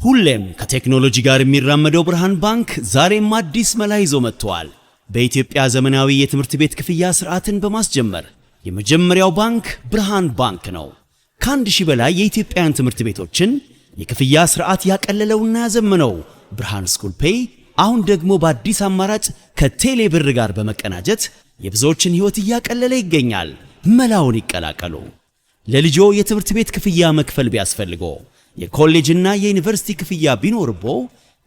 ሁሌም ከቴክኖሎጂ ጋር የሚራመደው ብርሃን ባንክ ዛሬም አዲስ መላ ይዞ መጥቷል። በኢትዮጵያ ዘመናዊ የትምህርት ቤት ክፍያ ስርዓትን በማስጀመር የመጀመሪያው ባንክ ብርሃን ባንክ ነው። ከ1000 በላይ የኢትዮጵያን ትምህርት ቤቶችን የክፍያ ስርዓት ያቀለለውና ያዘመነው ብርሃን ስኩል ፔይ አሁን ደግሞ በአዲስ አማራጭ ከቴሌ ብር ጋር በመቀናጀት የብዙዎችን ህይወት እያቀለለ ይገኛል። መላውን ይቀላቀሉ። ለልጆ የትምህርት ቤት ክፍያ መክፈል ቢያስፈልጎ የኮሌጅና የዩኒቨርሲቲ ክፍያ ቢኖርቦ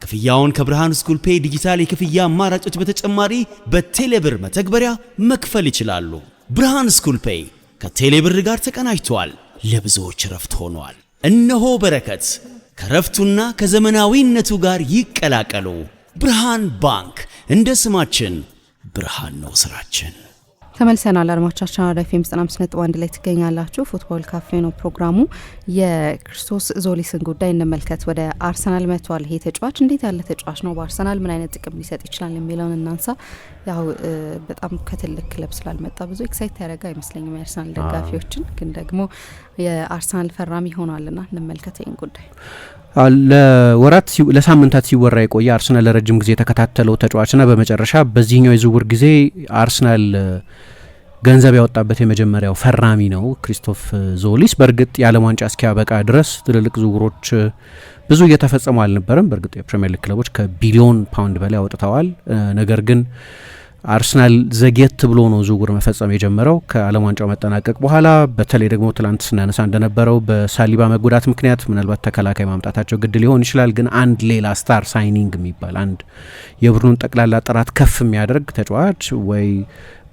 ክፍያውን ከብርሃን ስኩል ፔይ ዲጂታል የክፍያ አማራጮች በተጨማሪ በቴሌብር መተግበሪያ መክፈል ይችላሉ። ብርሃን ስኩል ፔይ ከቴሌብር ጋር ተቀናጅቷል። ለብዙዎች ረፍት ሆኗል። እነሆ በረከት ከረፍቱና ከዘመናዊነቱ ጋር ይቀላቀሉ። ብርሃን ባንክ እንደ ስማችን ብርሃን ነው ስራችን። ተመልሰናል። አድማጮቻችን አራዳ ኤፍኤም 95.1 ላይ ትገኛላችሁ። ፉትቦል ካፌ ነው ፕሮግራሙ። የክርስቶስ ዞሊስን ጉዳይ እንመልከት። ወደ አርሰናል መጥቷል። ይሄ ተጫዋች እንዴት ያለ ተጫዋች ነው? በአርሰናል ምን አይነት ጥቅም ሊሰጥ ይችላል የሚለውን እናንሳ። ያው በጣም ከትልቅ ክለብ ስላልመጣ ብዙ ኤክሳይት ያደረገ አይመስለኝም የአርሰናል ደጋፊዎችን፣ ግን ደግሞ የአርሰናል ፈራሚ ሆኗልና እንመልከት ይህን ጉዳይ። ለወራት ለሳምንታት ሲወራ የቆየ አርሰናል ለረጅም ጊዜ የተከታተለው ተጫዋችና በመጨረሻ በዚህኛው የዝውውር ጊዜ አርሰናል ገንዘብ ያወጣበት የመጀመሪያው ፈራሚ ነው ክሪስቶፍ ዞሊስ። በእርግጥ የዓለም ዋንጫ እስኪያበቃ ድረስ ትልልቅ ዝውውሮች ብዙ እየተፈጸሙ አልነበረም። በእርግጥ የፕሪሚየር ሊግ ክለቦች ከቢሊዮን ፓውንድ በላይ አውጥተዋል። ነገር ግን አርሰናል ዘግየት ብሎ ነው ዝውውር መፈጸም የጀመረው ከዓለም ዋንጫው መጠናቀቅ በኋላ። በተለይ ደግሞ ትላንት ስናነሳ እንደነበረው በሳሊባ መጎዳት ምክንያት ምናልባት ተከላካይ ማምጣታቸው ግድ ሊሆን ይችላል። ግን አንድ ሌላ ስታር ሳይኒንግ የሚባል አንድ የቡድኑን ጠቅላላ ጥራት ከፍ የሚያደርግ ተጫዋች ወይ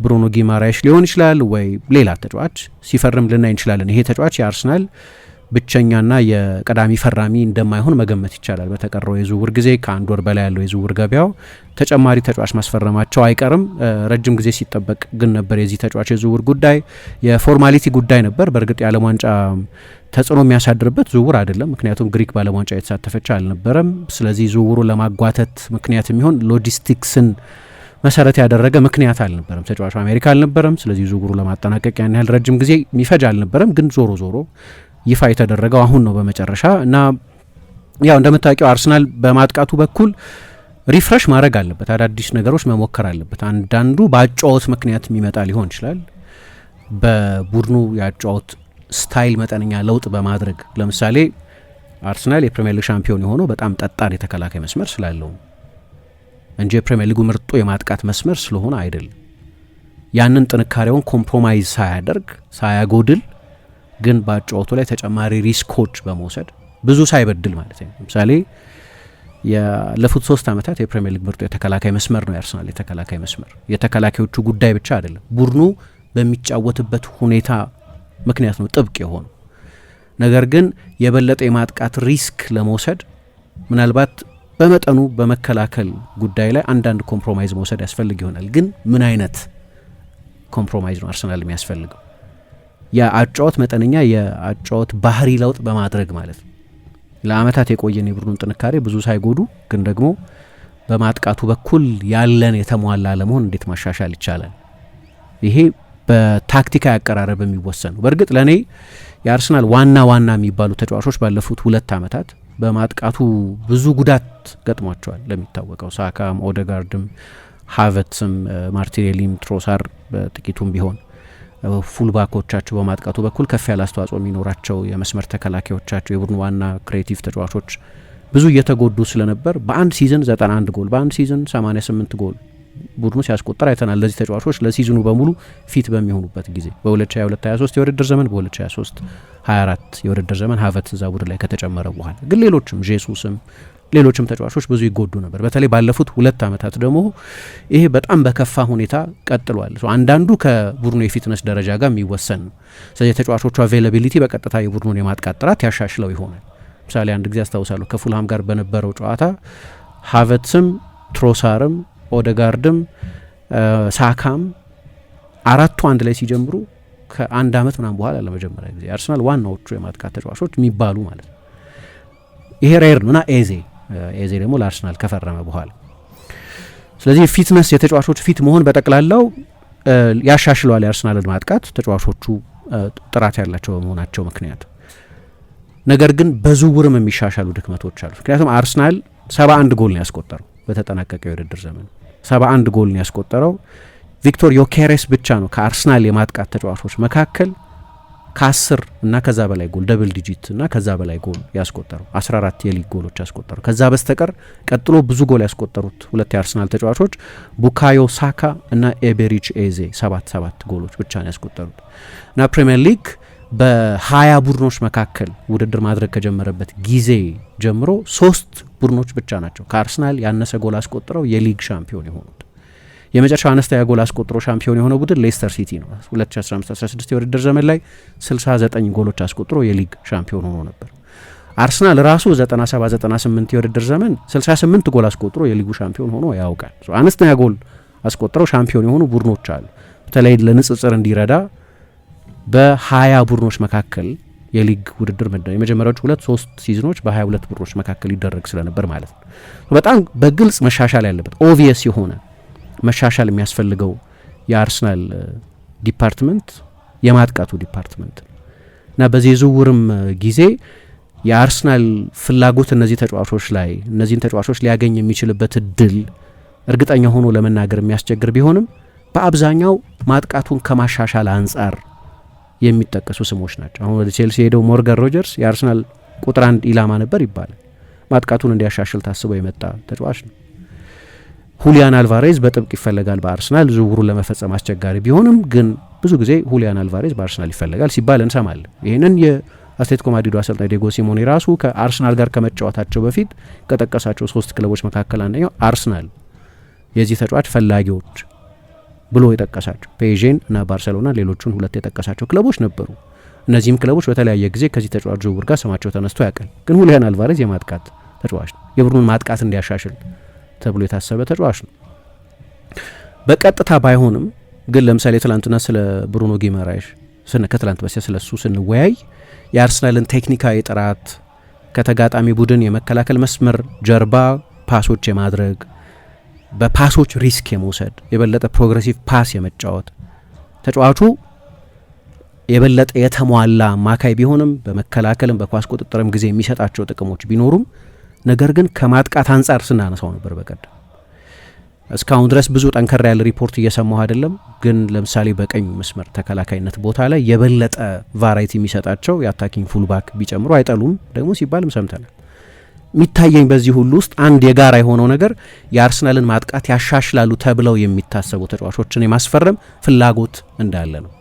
ብሩኖ ጊማራይሽ ሊሆን ይችላል ወይ ሌላ ተጫዋች ሲፈርም ልናይ እንችላለን። ይሄ ተጫዋች የአርሰናል ብቸኛና የቀዳሚ ፈራሚ እንደማይሆን መገመት ይቻላል። በተቀረው የዝውውር ጊዜ ከአንድ ወር በላይ ያለው የዝውውር ገበያው ተጨማሪ ተጫዋች ማስፈረማቸው አይቀርም። ረጅም ጊዜ ሲጠበቅ ግን ነበር የዚህ ተጫዋች የዝውውር ጉዳይ የፎርማሊቲ ጉዳይ ነበር። በእርግጥ የዓለም ዋንጫ ተጽዕኖ የሚያሳድርበት ዝውውር አይደለም፣ ምክንያቱም ግሪክ በዓለም ዋንጫ የተሳተፈች አልነበረም። ስለዚህ ዝውውሩን ለማጓተት ምክንያት የሚሆን ሎጂስቲክስን መሰረት ያደረገ ምክንያት አልነበረም። ተጫዋቹ አሜሪካ አልነበረም። ስለዚህ ዝውውሩ ለማጠናቀቅ ያን ያህል ረጅም ጊዜ የሚፈጅ አልነበረም። ግን ዞሮ ዞሮ ይፋ የተደረገው አሁን ነው በመጨረሻ። እና ያው እንደምታውቂው አርሰናል በማጥቃቱ በኩል ሪፍሬሽ ማድረግ አለበት፣ አዳዲስ ነገሮች መሞከር አለበት። አንዳንዱ በአጫወት ምክንያት የሚመጣ ሊሆን ይችላል። በቡድኑ የአጫወት ስታይል መጠነኛ ለውጥ በማድረግ ለምሳሌ አርሰናል የፕሪሚየር ሊግ ሻምፒዮን የሆነው በጣም ጠጣር የተከላካይ መስመር ስላለው እንጂ የፕሪሚየር ሊጉ ምርጡ የማጥቃት መስመር ስለሆነ አይደለም። ያንን ጥንካሬውን ኮምፕሮማይዝ ሳያደርግ ሳያጎድል ግን በአጫወቱ ላይ ተጨማሪ ሪስኮች በመውሰድ ብዙ ሳይበድል ማለት ነው። ለምሳሌ ያለፉት 3 ዓመታት የፕሪሚየር ሊግ ምርጡ የተከላካይ መስመር ነው የአርሰናል የተከላካይ መስመር። የተከላካዮቹ ጉዳይ ብቻ አይደለም፣ ቡድኑ በሚጫወትበት ሁኔታ ምክንያት ነው ጥብቅ የሆነው። ነገር ግን የበለጠ የማጥቃት ሪስክ ለመውሰድ ምናልባት በመጠኑ በመከላከል ጉዳይ ላይ አንዳንድ ኮምፕሮማይዝ መውሰድ ያስፈልግ ይሆናል። ግን ምን አይነት ኮምፕሮማይዝ ነው አርሰናል የሚያስፈልገው? የአጫወት መጠነኛ የአጫወት ባህሪ ለውጥ በማድረግ ማለት ነው። ለአመታት የቆየን የቡድኑን ጥንካሬ ብዙ ሳይጎዱ ግን ደግሞ በማጥቃቱ በኩል ያለን የተሟላ ለመሆን እንዴት ማሻሻል ይቻላል? ይሄ በታክቲካዊ አቀራረብ የሚወሰን ነው። በእርግጥ ለእኔ የአርሰናል ዋና የሚባሉ ተጫዋቾች ባለፉት 2 ዓመታት በማጥቃቱ ብዙ ጉዳት ገጥሟቸዋል። ለሚታወቀው ሳካም፣ ኦደጋርድም፣ ሃቨርትስም፣ ማርቲኔሊም፣ ትሮሳር በጥቂቱም ቢሆን ፉልባኮቻቸው በማጥቃቱ በኩል ከፍ ያለ አስተዋጽኦ የሚኖራቸው የመስመር ተከላካዮቻቸው የቡድኑ ዋና ክሬቲቭ ተጫዋቾች ብዙ እየተጎዱ ስለነበር በአንድ ሲዝን 91 ጎል በአንድ ሲዝን 88 ጎል ቡድኑ ሲያስቆጠር አይተናል። ለዚህ ተጫዋቾች ለሲዝኑ በሙሉ ፊት በሚሆኑበት ጊዜ በ2022-23 የውድድር ዘመን በ2023-24 የውድድር ዘመን ሃቨርትዝ እዛ ቡድን ላይ ከተጨመረ በኋላ ግን ሌሎችም ጄሱስም ሌሎችም ተጫዋቾች ብዙ ይጎዱ ነበር። በተለይ ባለፉት 2 ዓመታት ደግሞ ይሄ በጣም በከፋ ሁኔታ ቀጥሏል። አንዳንዱ ከቡድኑ የፊትነስ ደረጃ ጋር የሚወሰን ነው። ስለዚህ ተጫዋቾቹ አቬይላቢሊቲ በቀጥታ የቡድኑን የማጥቃት ጥራት ያሻሽለው ይሆናል። ምሳሌ አንድ ጊዜ አስታውሳለሁ ከፉልሃም ጋር በነበረው ጨዋታ ሃቨርትዝም፣ ትሮሳርም፣ ኦደጋርድም፣ ሳካም አራቱ አንድ ላይ ሲጀምሩ ከ1 ዓመት ምናምን በኋላ ለመጀመሪያ ጊዜ አርሰናል ዋናዎቹ የማጥቃት ተጫዋቾች የሚባሉ ማለት ነው። ይሄ ሬር ነውና ኤዜ ደግሞ ለአርሰናል ከፈረመ በኋላ ስለዚህ ፊትነስ የተጫዋቾች ፊት መሆን በጠቅላላው ያሻሽለዋል የአርሰናልን ማጥቃት ተጫዋቾቹ ጥራት ያላቸው በመሆናቸው ምክንያት። ነገር ግን በዝውውርም የሚሻሻሉ ድክመቶች አሉ። ምክንያቱም አርሰናል 71 ጎል ነው ያስቆጠረው በተጠናቀቀው የውድድር ዘመን 71 ጎል ነው ያስቆጠረው። ቪክቶር ዮኬሬስ ብቻ ነው ከአርሰናል የማጥቃት ተጫዋቾች መካከል ከ10 እና ከዛ በላይ ጎል ደብል ዲጂት እና ከዛ በላይ ጎል ያስቆጠረው 14 የሊግ ጎሎች ያስቆጠረው። ከዛ በስተቀር ቀጥሎ ብዙ ጎል ያስቆጠሩት ሁለት የአርሰናል ተጫዋቾች ቡካዮ ሳካ እና ኤቤሪች ኤዜ 7 ጎሎች ብቻ ነው ያስቆጠሩት እና ፕሪሚየር ሊግ በ20 ቡድኖች መካከል ውድድር ማድረግ ከጀመረበት ጊዜ ጀምሮ 3 ቡድኖች ብቻ ናቸው ከአርሰናል ያነሰ ጎል አስቆጥረው የሊግ ሻምፒዮን የሆኑት። የመጨረሻው አነስተኛ ጎል አስቆጥሮ ሻምፒዮን የሆነው ቡድን ሌስተር ሲቲ ነው። 2015-16 የውድድር ዘመን ላይ 69 ጎሎች አስቆጥሮ የሊግ ሻምፒዮን ሆኖ ነበር። አርሰናል ራሱ 97-98 የውድድር ዘመን 68 ጎል አስቆጥሮ የሊጉ ሻምፒዮን ሆኖ ያውቃል። አነስተኛ ጎል አስቆጥረው ሻምፒዮን የሆኑ ቡድኖች አሉ። በተለይ ለንጽጽር እንዲረዳ በ20 ቡድኖች መካከል የሊግ ውድድር የመጀመሪያዎቹ 2-3 ሲዝኖች በ22 ቡድኖች መካከል ይደረግ ስለነበር ማለት ነው። በጣም በግልጽ መሻሻል ያለበት ኦብቪየስ የሆነ መሻሻል የሚያስፈልገው የአርሰናል ዲፓርትመንት የማጥቃቱ ዲፓርትመንት እና በዚህ ዝውውርም ጊዜ የአርሰናል ፍላጎት እነዚህን ተጫዋቾች ሊያገኝ የሚችልበት እድል እርግጠኛ ሆኖ ለመናገር የሚያስቸግር ቢሆንም በአብዛኛው ማጥቃቱን ከማሻሻል አንጻር የሚጠቀሱ ስሞች ናቸው። አሁን ወደ ቼልሲ ሄደው ሞርጋን ሮጀርስ የአርሰናል ቁጥር 1 ኢላማ ነበር ይባላል። ማጥቃቱን እንዲያሻሽል ታስበው የመጣ ተጫዋች ነው። ሁሊያን አልቫሬዝ በጥብቅ ይፈለጋል በአርሰናል። ዝውውሩን ለመፈጸም አስቸጋሪ ቢሆንም ግን ብዙ ጊዜ ሁሊያን አልቫሬዝ በአርሰናል ይፈለጋል ሲባል እንሰማለን። ይህንን የአትሌቲኮ ማድሪዱ አሰልጣኝ ዲየጎ ሲሞኔ ራሱ ከአርሰናል ጋር ከመጫወታቸው በፊት ከጠቀሳቸው 3 ክለቦች መካከል አንደኛው አርሰናል የዚህ ተጫዋች ፈላጊዎች ብሎ የጠቀሳቸው ፔዤን እና ባርሴሎና ሌሎቹን 2 የጠቀሳቸው ክለቦች ነበሩ። እነዚህም ክለቦች በተለያየ ጊዜ ከዚህ ተጫዋች ዝውውር ጋር ስማቸው ተነስቶ ያውቃል። ግን ሁሊያን አልቫሬዝ የማጥቃት ተጫዋች ነው። የቡድኑን ማጥቃት እንዲያሻሽል ተብሎ የታሰበ ተጫዋች ነው። በቀጥታ ባይሆንም ግን ለምሳሌ ትላንትና ስለ ብሩኖ ጊማራይሽ ከትላንት በስቲያ ስለሱ ስንወያይ የአርሰናልን ቴክኒካዊ ጥራት ከተጋጣሚ ቡድን የመከላከል መስመር ጀርባ ፓሶች የማድረግ በፓሶች ሪስክ የመውሰድ የበለጠ ፕሮግሬሲቭ ፓስ የመጫወት ተጫዋቹ የበለጠ የተሟላ አማካይ ቢሆንም በመከላከልም በኳስ ቁጥጥርም ጊዜ የሚሰጣቸው ጥቅሞች ቢኖሩም ነገር ግን ከማጥቃት አንጻር ስናነሳው ነበር በቀደም። እስካሁን ድረስ ብዙ ጠንከር ያለ ሪፖርት እየሰማሁ አይደለም፣ ግን ለምሳሌ በቀኝ መስመር ተከላካይነት ቦታ ላይ የበለጠ ቫራይቲ የሚሰጣቸው የአታኪንግ ፉልባክ ቢጨምሩ አይጠሉም ደግሞ ሲባልም ሰምተናል። የሚታየኝ በዚህ ሁሉ ውስጥ አንድ የጋራ የሆነው ነገር የአርሰናልን ማጥቃት ያሻሽላሉ ተብለው የሚታሰቡ ተጫዋቾችን የማስፈረም ፍላጎት እንዳለ ነው።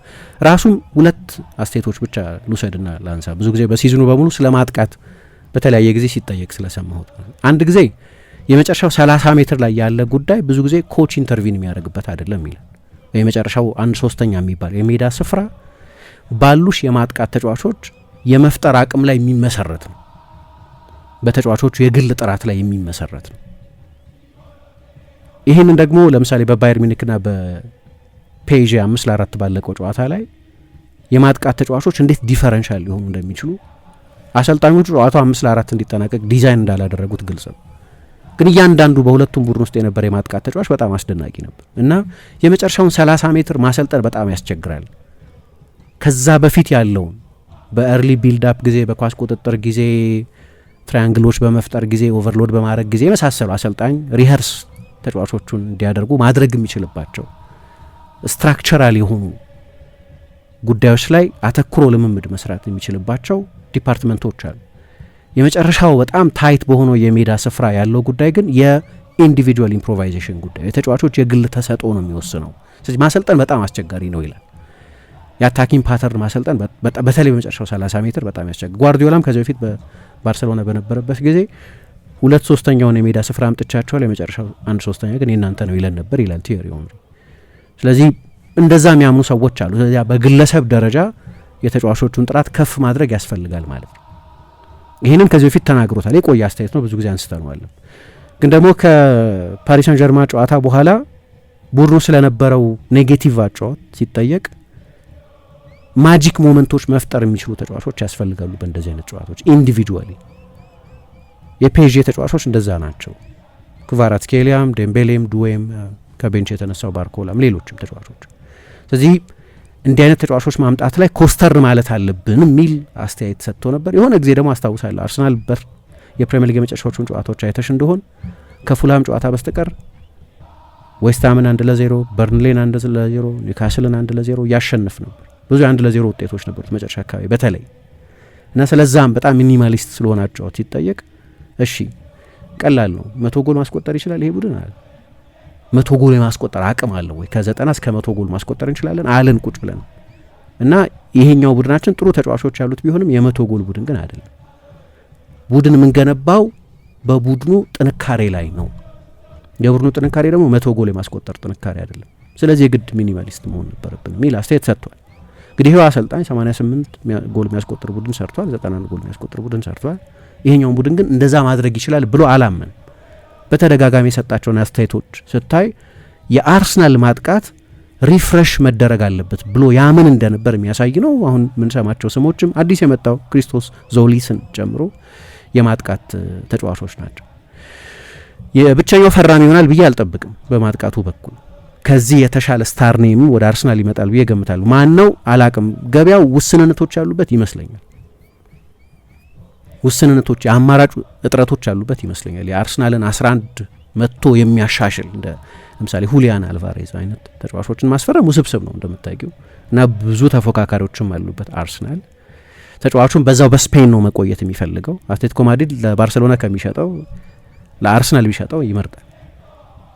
ራሱም 2 አስተያየቶች ብቻ ልውሰድና ላንሳ። ብዙ ጊዜ በሲዝኑ በሙሉ ስለ ማጥቃት በተለያየ ጊዜ ሲጠየቅ ስለሰማሁት አንድ ጊዜ የመጨረሻው 30 ሜትር ላይ ያለ ጉዳይ ብዙ ጊዜ ኮች ኢንተርቪን የሚያደርግበት አይደለም ይላል። የመጨረሻው 1/3 የሚባል የሜዳ ስፍራ ባሉሽ የማጥቃት ተጫዋቾች የመፍጠር አቅም ላይ የሚመሰረት ነው። በተጫዋቾቹ የግል ጥራት ላይ የሚመሰረት ነው። ይህንን ደግሞ ለምሳሌ በባየር ሚኒክና በፔዤ 5-4 ባለቀው ጨዋታ ላይ የማጥቃት ተጫዋቾች እንዴት ዲፈረንሻል ሊሆኑ እንደሚችሉ አሰልጣኞቹ ጨዋታው 5-4 እንዲጠናቀቅ ዲዛይን እንዳላደረጉት ግልጽ ነው። ግን እያንዳንዱ በሁለቱም ቡድን ውስጥ የነበረ የማጥቃት ተጫዋች በጣም አስደናቂ ነበር እና የመጨረሻውን 30 ሜትር ማሰልጠን በጣም ያስቸግራል። ከዛ በፊት ያለውን በኤርሊ ቢልድ አፕ ጊዜ፣ በኳስ ቁጥጥር ጊዜ፣ ትራያንግሎች በመፍጠር ጊዜ፣ ኦቨርሎድ በማድረግ ጊዜ የመሳሰሉ አሰልጣኝ ሪኸርስ ተጫዋቾቹን እንዲያደርጉ ማድረግ የሚችልባቸው ስትራክቸራል የሆኑ ጉዳዮች ላይ አተኩሮ ልምምድ መስራት የሚችልባቸው ዲፓርትመንቶች አሉ። የመጨረሻው በጣም ታይት በሆነው የሜዳ ስፍራ ያለው ጉዳይ ግን የኢንዲቪጁዋል ኢምፕሮቫይዜሽን ጉዳይ የተጫዋቾች የግል ተሰጥኦ ነው የሚወስነው። ስለዚህ ማሰልጠን በጣም አስቸጋሪ ነው ይላል። የአታኪንግ ፓተርን ማሰልጠን በተለይ በመጨረሻው 30 ሜትር በጣም ያስቸጋሪ። ጓርዲዮላም ከዚህ በፊት በባርሴሎና በነበረበት ጊዜ 2/3 የሜዳ ስፍራ አምጥቻቸዋል፣ የመጨረሻው 1/3 ግን የእናንተ ነው ይለን ነበር ይላል ቲዮሪ ኦንሪ። ስለዚህ እንደዛ የሚያምኑ ሰዎች አሉ። ስለዚህ በግለሰብ ደረጃ የተጫዋቾቹን ጥራት ከፍ ማድረግ ያስፈልጋል ማለት ነው። ይህንን ከዚህ በፊት ተናግሮታል። የቆየ አስተያየት ነው፣ ብዙ ጊዜ አንስተነዋል። ግን ደግሞ ከፓሪስ ሰን ጀርማ ጨዋታ በኋላ ቡድኑ ስለነበረው ኔጌቲቭ አጨዋወት ሲጠየቅ ማጂክ ሞመንቶች መፍጠር የሚችሉ ተጫዋቾች ያስፈልጋሉ በእንደዚህ አይነት ጨዋታዎች ኢንዲቪጁዋሊ። የፔዤ ተጫዋቾች እንደዛ ናቸው። ክቫራትስኬሊያም፣ ዴምቤሌም፣ ዱዌም፣ ከቤንች የተነሳው ባርኮላም፣ ሌሎችም ተጫዋቾች። ስለዚህ እንዲህ አይነት ተጫዋቾች ማምጣት ላይ ኮስተር ማለት አለብን የሚል አስተያየት ሰጥቶ ነበር። የሆነ ጊዜ ደግሞ አስታውሳለሁ አርሰናል የፕሪሚየር ሊግ የመጨረሻዎቹን ጨዋታዎች አይተሽ እንደሆን ከፉልሃም ጨዋታ በስተቀር ዌስትሃምን 1-0፣ በርንሌን 1-0፣ ኒውካስልን 1-0 ያሸንፍ ነበር። ብዙ 1-0 ውጤቶች ነበሩት መጨረሻ አካባቢ በተለይ እና ስለዛም በጣም ሚኒማሊስት ስለሆናቸው ሲጠየቅ እሺ ቀላል ነው 100 ጎል ማስቆጠር ይችላል ይሄ ቡድን አለ። 100 ጎል የማስቆጠር አቅም አለው ወይ? ከ90 እስከ 100 ጎል ማስቆጠር እንችላለን አለን ቁጭ ብለን እና ይሄኛው ቡድናችን ጥሩ ተጫዋቾች ያሉት ቢሆንም የ100 ጎል ቡድን ግን አይደለም። ቡድን የምንገነባው በቡድኑ ጥንካሬ ላይ ነው። የቡድኑ ጥንካሬ ደግሞ 100 ጎል የማስቆጠር ጥንካሬ አይደለም። ስለዚህ የግድ ሚኒማሊስት መሆን ነበረብን የሚል አስተያየት ሰጥቷል። እንግዲህ ይሄው አሰልጣኝ 88 ጎል የሚያስቆጥር ቡድን ሰርቷል፣ 91 ጎል የሚያስቆጥር ቡድን ሰርቷል። ይሄኛውን ቡድን ግን እንደዛ ማድረግ ይችላል ብሎ አላመን። በተደጋጋሚ የሰጣቸውን አስተያየቶች ስታይ የአርሰናል ማጥቃት ሪፍሬሽ መደረግ አለበት ብሎ ያምን እንደነበር የሚያሳይ ነው። አሁን የምንሰማቸው ስሞችም አዲስ የመጣው ክሪስቶስ ዞሊስን ጨምሮ የማጥቃት ተጫዋቾች ናቸው። የብቸኛው ፈራሚ ይሆናል ብዬ አልጠብቅም። በማጥቃቱ በኩል ከዚህ የተሻለ ስታር ኔም ወደ አርሰናል ይመጣል ብዬ ገምታለሁ። ማን ነው አላቅም። ገበያው ውስንነቶች ያሉበት ይመስለኛል። ውስንነቶች፣ የአማራጭ እጥረቶች ያሉበት ይመስለኛል። የአርሰናልን 11 መጥቶ የሚያሻሽል እንደ ለምሳሌ ሁሊያን አልቫሬዝ አይነት ተጫዋቾችን ማስፈረም ውስብስብ ነው እንደምታውቂው እና ብዙ ተፎካካሪዎችም አሉበት አርሰናል። ተጫዋቹን በዛው በስፔን ነው መቆየት የሚፈልገው። አትሌቲኮ ማድሪድ ለባርሴሎና ከሚሸጠው ለአርሰናል ቢሸጠው ይመርጣል።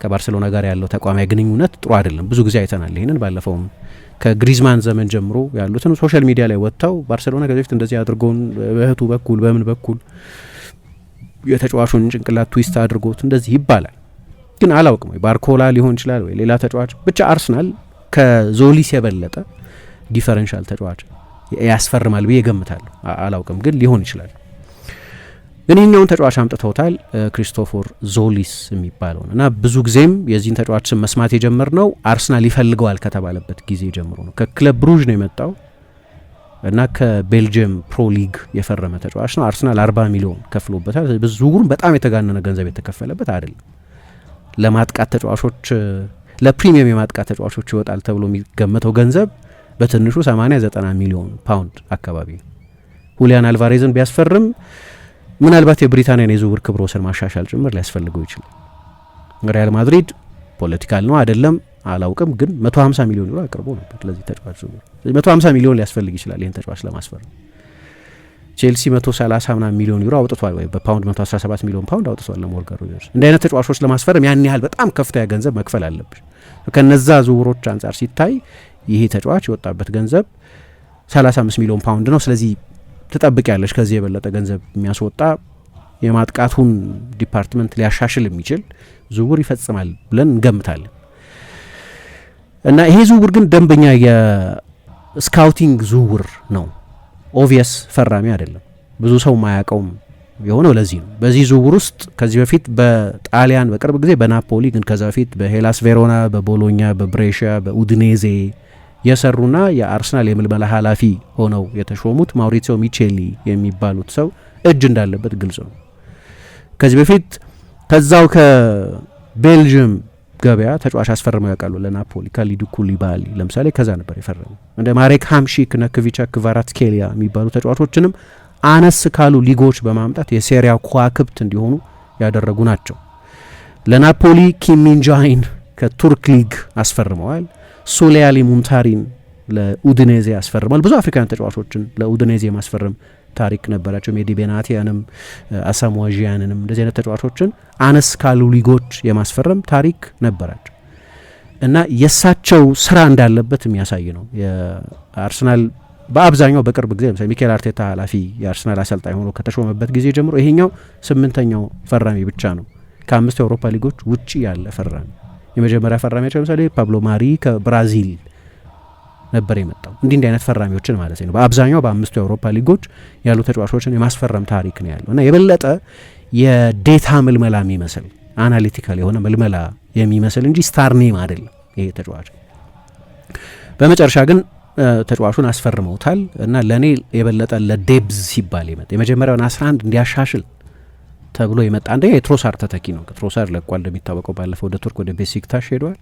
ከባርሴሎና ጋር ያለው ተቋማዊ ግንኙነት ጥሩ አይደለም። ብዙ ጊዜ አይተናል ይሄንን። ባለፈውም ከግሪዝማን ዘመን ጀምሮ ያሉትን ሶሻል ሚዲያ ላይ ወጥተው ባርሴሎና ከዚህ በፊት እንደዚህ አድርጎን በእህቱ በኩል በምን በኩል የተጫዋቹን ጭንቅላት ትዊስት አድርጎት እንደዚህ ይባላል። ግን አላውቅም ወይ ባርኮላ ሊሆን ይችላል ወይ ሌላ ተጫዋች። ብቻ አርሰናል ከዞሊስ የበለጠ ዲፈረንሻል ተጫዋች ያስፈርማል ብዬ ገምታለሁ። አላውቅም ግን ሊሆን ይችላል። ግን ይህኛውን ተጫዋች አምጥተውታል ክሪስቶፈር ዞሊስ የሚባለውን እና ብዙ ጊዜም የዚህን ተጫዋች ስም መስማት የጀመርነው አርሰናል ይፈልገዋል ከተባለበት ጊዜ ጀምሮ ነው። ከክለብ ብሩዥ ነው የመጣው እና ከቤልጅየም ፕሮ ሊግ የፈረመ ተጫዋች ነው። አርሰናል 40 ሚሊዮን ከፍሎበታል። ዝውውሩን በጣም የተጋነነ ገንዘብ የተከፈለበት አይደለም። ለማጥቃት ተጫዋቾች ለፕሪሚየም የማጥቃት ተጫዋቾች ይወጣል ተብሎ የሚገመተው ገንዘብ በትንሹ 80-90 ሚሊዮን ፓውንድ አካባቢ ነው። ሁሊያን አልቫሬዝን ቢያስፈርም ምናልባት የብሪታንያን የዝውውር ክብረ ወሰን ማሻሻል ጭምር ሊያስፈልገው ይችላል። ሪያል ማድሪድ ፖለቲካል ነው አይደለም አላውቅም፣ ግን 150 ሚሊዮን ዩሮ አቅርቦ ነበር ለዚህ ተጫዋች ዝውውር። 150 ሚሊዮን ሊያስፈልግ ይችላል ይህን ተጫዋች ለማስፈረም። ቼልሲ 130 ምናምን ሚሊዮን ዩሮ አውጥቷል፣ ወይ በፓውንድ 117 ሚሊዮን ፓውንድ አውጥቷል ለሞርጋን ሮጀርስ። እንዲህ አይነት ተጫዋቾች ለማስፈረም ያን ያህል በጣም ከፍተኛ ገንዘብ መክፈል አለብሽ። ከነዛ ዝውውሮች አንጻር ሲታይ ይሄ ተጫዋች የወጣበት ገንዘብ 35 ሚሊዮን ፓውንድ ነው። ስለዚህ ትጠብቅ ያለች ከዚህ የበለጠ ገንዘብ የሚያስወጣ የማጥቃቱን ዲፓርትመንት ሊያሻሽል የሚችል ዝውውር ይፈጽማል ብለን እንገምታለን። እና ይሄ ዝውውር ግን ደንበኛ የስካውቲንግ ዝውውር ነው። ኦቪየስ ፈራሚ አይደለም። ብዙ ሰው ማያውቀውም የሆነው ለዚህ ነው። በዚህ ዝውውር ውስጥ ከዚህ በፊት በጣሊያን በቅርብ ጊዜ በናፖሊ ግን ከዛ በፊት በሄላስ ቬሮና፣ በቦሎኛ፣ በብሬሺያ፣ በኡድኔዜ የሰሩና የአርሰናል የምልመላ ኃላፊ ሆነው የተሾሙት ማውሪሲዮ ሚቼሊ የሚባሉት ሰው እጅ እንዳለበት ግልጽ ነው። ከዚህ በፊት ከዛው ከቤልጅየም ገበያ ተጫዋች አስፈርመው ያውቃሉ ለናፖሊ። ካሊዱ ኩሊባሊ ለምሳሌ ከዛ ነበር የፈረመው። እንደ ማሬክ ሃምሺክ፣ ነክቪቻ ክቫራትስኬሊያ የሚባሉ ተጫዋቾችንም አነስ ካሉ ሊጎች በማምጣት የሴሪያ ከዋክብት እንዲሆኑ ያደረጉ ናቸው። ለናፖሊ ኪም ሚንጃይን ከቱርክ ሊግ አስፈርመዋል። ሶሊያሊ ሙንታሪን ለኡድኔዜ ያስፈርማል። ብዙ አፍሪካን ተጫዋቾችን ለኡድኔዜ ማስፈረም ታሪክ ነበራቸው። ሜዲ ቤናቲያንም አሳሞጂያንንም እንደዚህ አይነት ተጫዋቾችን አነስ ካሉ ሊጎች የማስፈረም ታሪክ ነበራቸው እና የእሳቸው ስራ እንዳለበት የሚያሳይ ነው። የአርሰናል በአብዛኛው በቅርብ ጊዜ ለምሳሌ ሚኬል አርቴታ ኃላፊ የአርሰናል አሰልጣኝ ሆኖ ከተሾመበት ጊዜ ጀምሮ ይሄኛው 8ኛው ፈራሚ ብቻ ነው ከ5 የአውሮፓ ሊጎች ውጪ ያለ ፈራሚ። የመጀመሪያ ፈራሚያቸው ለምሳሌ ፓብሎ ማሪ ከብራዚል ነበር የመጣው። እንዲህ አይነት ፈራሚዎችን ማለት ነው። በአብዛኛው በ5 የአውሮፓ ሊጎች ያሉ ተጫዋቾችን የማስፈረም ታሪክ ነው ያለው እና የበለጠ የዴታ ምልመላ የሚመስል አናሊቲካል የሆነ ምልመላ የሚመስል እንጂ ስታር ኔም አይደለም ይሄ ተጫዋች። በመጨረሻ ግን ተጫዋቹን አስፈርመውታል እና ለእኔ የበለጠ ለዴብዝ ሲባል የመጣ የመጀመሪያውን 11 እንዲያሻሽል ተብሎ የመጣ አንደኛ የትሮሳር ተተኪ ነው። ትሮሳር ለቋል እንደሚታወቀው ባለፈው ወደ ቱርክ ወደ ቤሲክታሽ ሄዷል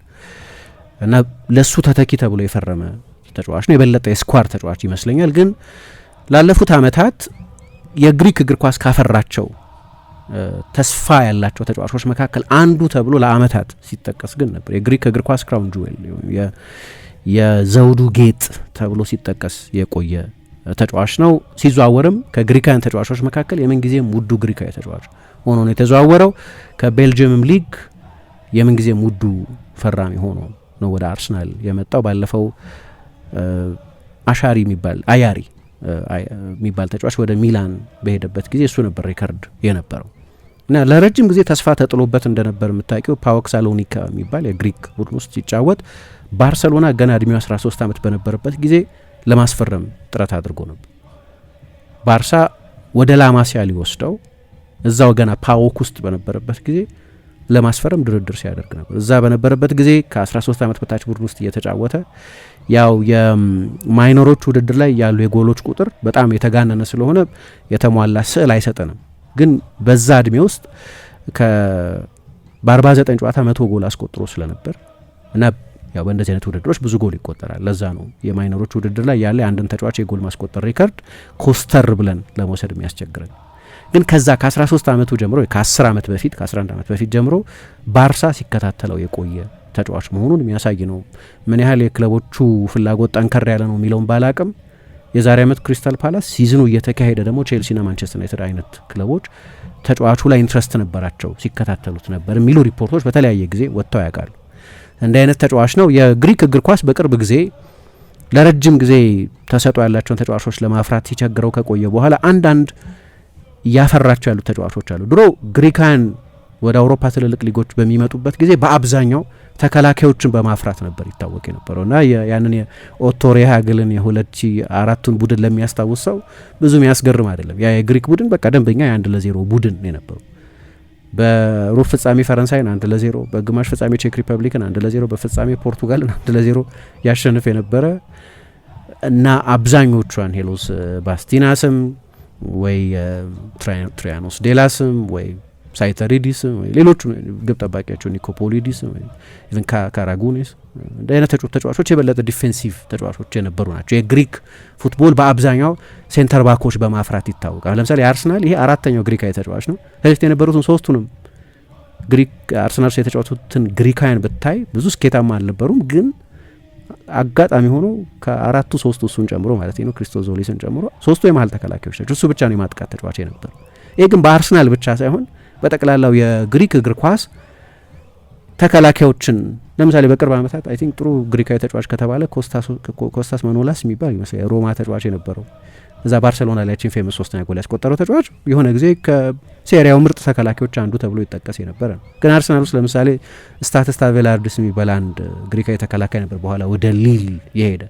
እና ለሱ ተተኪ ተብሎ የፈረመ ተጫዋች ነው። የበለጠ የስኳድ ተጫዋች ይመስለኛል። ግን ላለፉት ዓመታት የግሪክ እግር ኳስ ካፈራቸው ተስፋ ያላቸው ተጫዋቾች መካከል አንዱ ተብሎ ለዓመታት ሲጠቀስ ግን ነበር። የግሪክ እግር ኳስ ክራውን ጁዌል የዘውዱ ጌጥ ተብሎ ሲጠቀስ የቆየ ተጫዋች ነው። ሲዘዋወርም ከግሪካውያን ተጫዋቾች መካከል የምንጊዜም ውዱ ግሪካዊ ተጫዋች ሆኖ ነው የተዘዋወረው። ከቤልጅየምም ሊግ የምንጊዜም ውዱ ፈራሚ ሆኖ ነው ወደ አርሰናል የመጣው። ባለፈው አያሪ የሚባል ተጫዋች ወደ ሚላን በሄደበት ጊዜ እሱ ነበር ሪከርድ የነበረው እና ለረጅም ጊዜ ተስፋ ተጥሎበት እንደነበር የምታውቂው ፓኦክ ሳሎኒካ የሚባል የግሪክ ቡድን ውስጥ ሲጫወት ባርሰሎና ገና እድሜው 13 ዓመት በነበረበት ጊዜ ለማስፈረም ጥረት አድርጎ ነበር። ባርሳ ወደ ላማሲያ ሊወስደው እዛው ገና ፓኦክ ውስጥ በነበረበት ጊዜ ለማስፈረም ድርድር ሲያደርግ ነበር። እዛ በነበረበት ጊዜ ከ13 ዓመት በታች ቡድን ውስጥ እየተጫወተ ያው የማይኖሮች ውድድር ላይ ያሉ የጎሎች ቁጥር በጣም የተጋነነ ስለሆነ የተሟላ ስዕል አይሰጠንም። ግን በዛ እድሜ ውስጥ በ49 ጨዋታ 100 ጎል አስቆጥሮ ስለነበር እና ያው በእንደዚህ አይነት ውድድሮች ብዙ ጎል ይቆጠራል። ለዛ ነው የማይኖሮች ውድድር ላይ ያለ አንድን ተጫዋች የጎል ማስቆጠር ሪከርድ ኮስተር ብለን ለመውሰድ የሚያስቸግረን። ግን ከዛ ከ13 ዓመቱ ጀምሮ ከ10 ዓመት በፊት ከ11 ዓመት በፊት ጀምሮ ባርሳ ሲከታተለው የቆየ ተጫዋች መሆኑን የሚያሳይ ነው። ምን ያህል የክለቦቹ ፍላጎት ጠንከር ያለ ነው የሚለውን ባላቅም የዛሬ ዓመት ክሪስታል ፓላስ ሲዝኑ እየተካሄደ ደግሞ ቼልሲና ማንቸስተር ዩናይትድ አይነት ክለቦች ተጫዋቹ ላይ ኢንትረስት ነበራቸው፣ ሲከታተሉት ነበር የሚሉ ሪፖርቶች በተለያየ ጊዜ ወጥተው ያውቃሉ። እንደ አይነት ተጫዋች ነው። የግሪክ እግር ኳስ በቅርብ ጊዜ ለረጅም ጊዜ ተሰጥኦ ያላቸውን ተጫዋቾች ለማፍራት ሲቸግረው ከቆየ በኋላ አንዳንድ እያፈራቸው ያሉት ተጫዋቾች አሉ። ድሮ ግሪካውያን ወደ አውሮፓ ትልልቅ ሊጎች በሚመጡበት ጊዜ በአብዛኛው ተከላካዮችን በማፍራት ነበር ይታወቅ የነበረው እና ያንን የኦቶ ሬሃግልን የ2004ቱን ቡድን ለሚያስታውስ ሰው ብዙ የሚያስገርም አይደለም። ያ የግሪክ ቡድን በቃ ደንበኛ የ1-0 ቡድን የነበረው በሩብ ፍጻሜ ፈረንሳይን 1-0፣ በግማሽ ፍጻሜ ቼክ ሪፐብሊክን 1-0፣ በፍጻሜ ፖርቱጋልን 1-0 ያሸንፍ የነበረ እና አብዛኞቹ አንሄሎስ ባስቲናስም ወይ ትሪያኖስ ዴላስም ወይ ሳይተሪዲስም ወይ ሌሎቹ ግብ ጠባቂያቸው ኒኮፖሊዲስም ወይ ኢቨን ካራጉኒስ እንደ አይነት ተጫዋቾች የበለጠ ዲፌንሲቭ ተጫዋቾች የነበሩ ናቸው። የግሪክ ፉትቦል በአብዛኛው ሴንተር ባኮች በማፍራት ይታወቃል። ለምሳሌ አርሰናል ይሄ አራተኛው ግሪካዊ ተጫዋች ነው። ከዚህ የነበሩትን ሶስቱንም ግሪክ አርሰናል የተጫወቱትን ግሪካውያን ብታይ ብዙ ስኬታማ አልነበሩም። ግን አጋጣሚ ሆኖ ከአራቱ ሶስቱ እሱን ጨምሮ ማለት ነው ክሪስቶስ ዞሊስን ጨምሮ ሶስቱ የመሀል ተከላካዮች ናቸው። እሱ ብቻ ነው የማጥቃት ተጫዋች የነበሩ። ይሄ ግን በአርሰናል ብቻ ሳይሆን በጠቅላላው የግሪክ እግር ኳስ ተከላካዮችን ለምሳሌ በቅርብ ዓመታት አይ ቲንክ ጥሩ ግሪካዊ ተጫዋች ከተባለ ኮስታስ ማኖላስ የሚባል ይመስላል የሮማ ተጫዋች የነበረው እዛ ባርሴሎና ላይ ቺን ፌመስ 3ኛ ጎል ያስቆጠረው ተጫዋች የሆነ ጊዜ ከሴሪያው ምርጥ ተከላካዮች አንዱ ተብሎ ይጠቀስ የነበረ ነው። ግን አርሰናል ውስጥ ለምሳሌ ስታተስ ታቬላርድስ የሚባል አንድ ግሪካዊ ተከላካይ ነበር፣ በኋላ ወደ ሊል የሄደ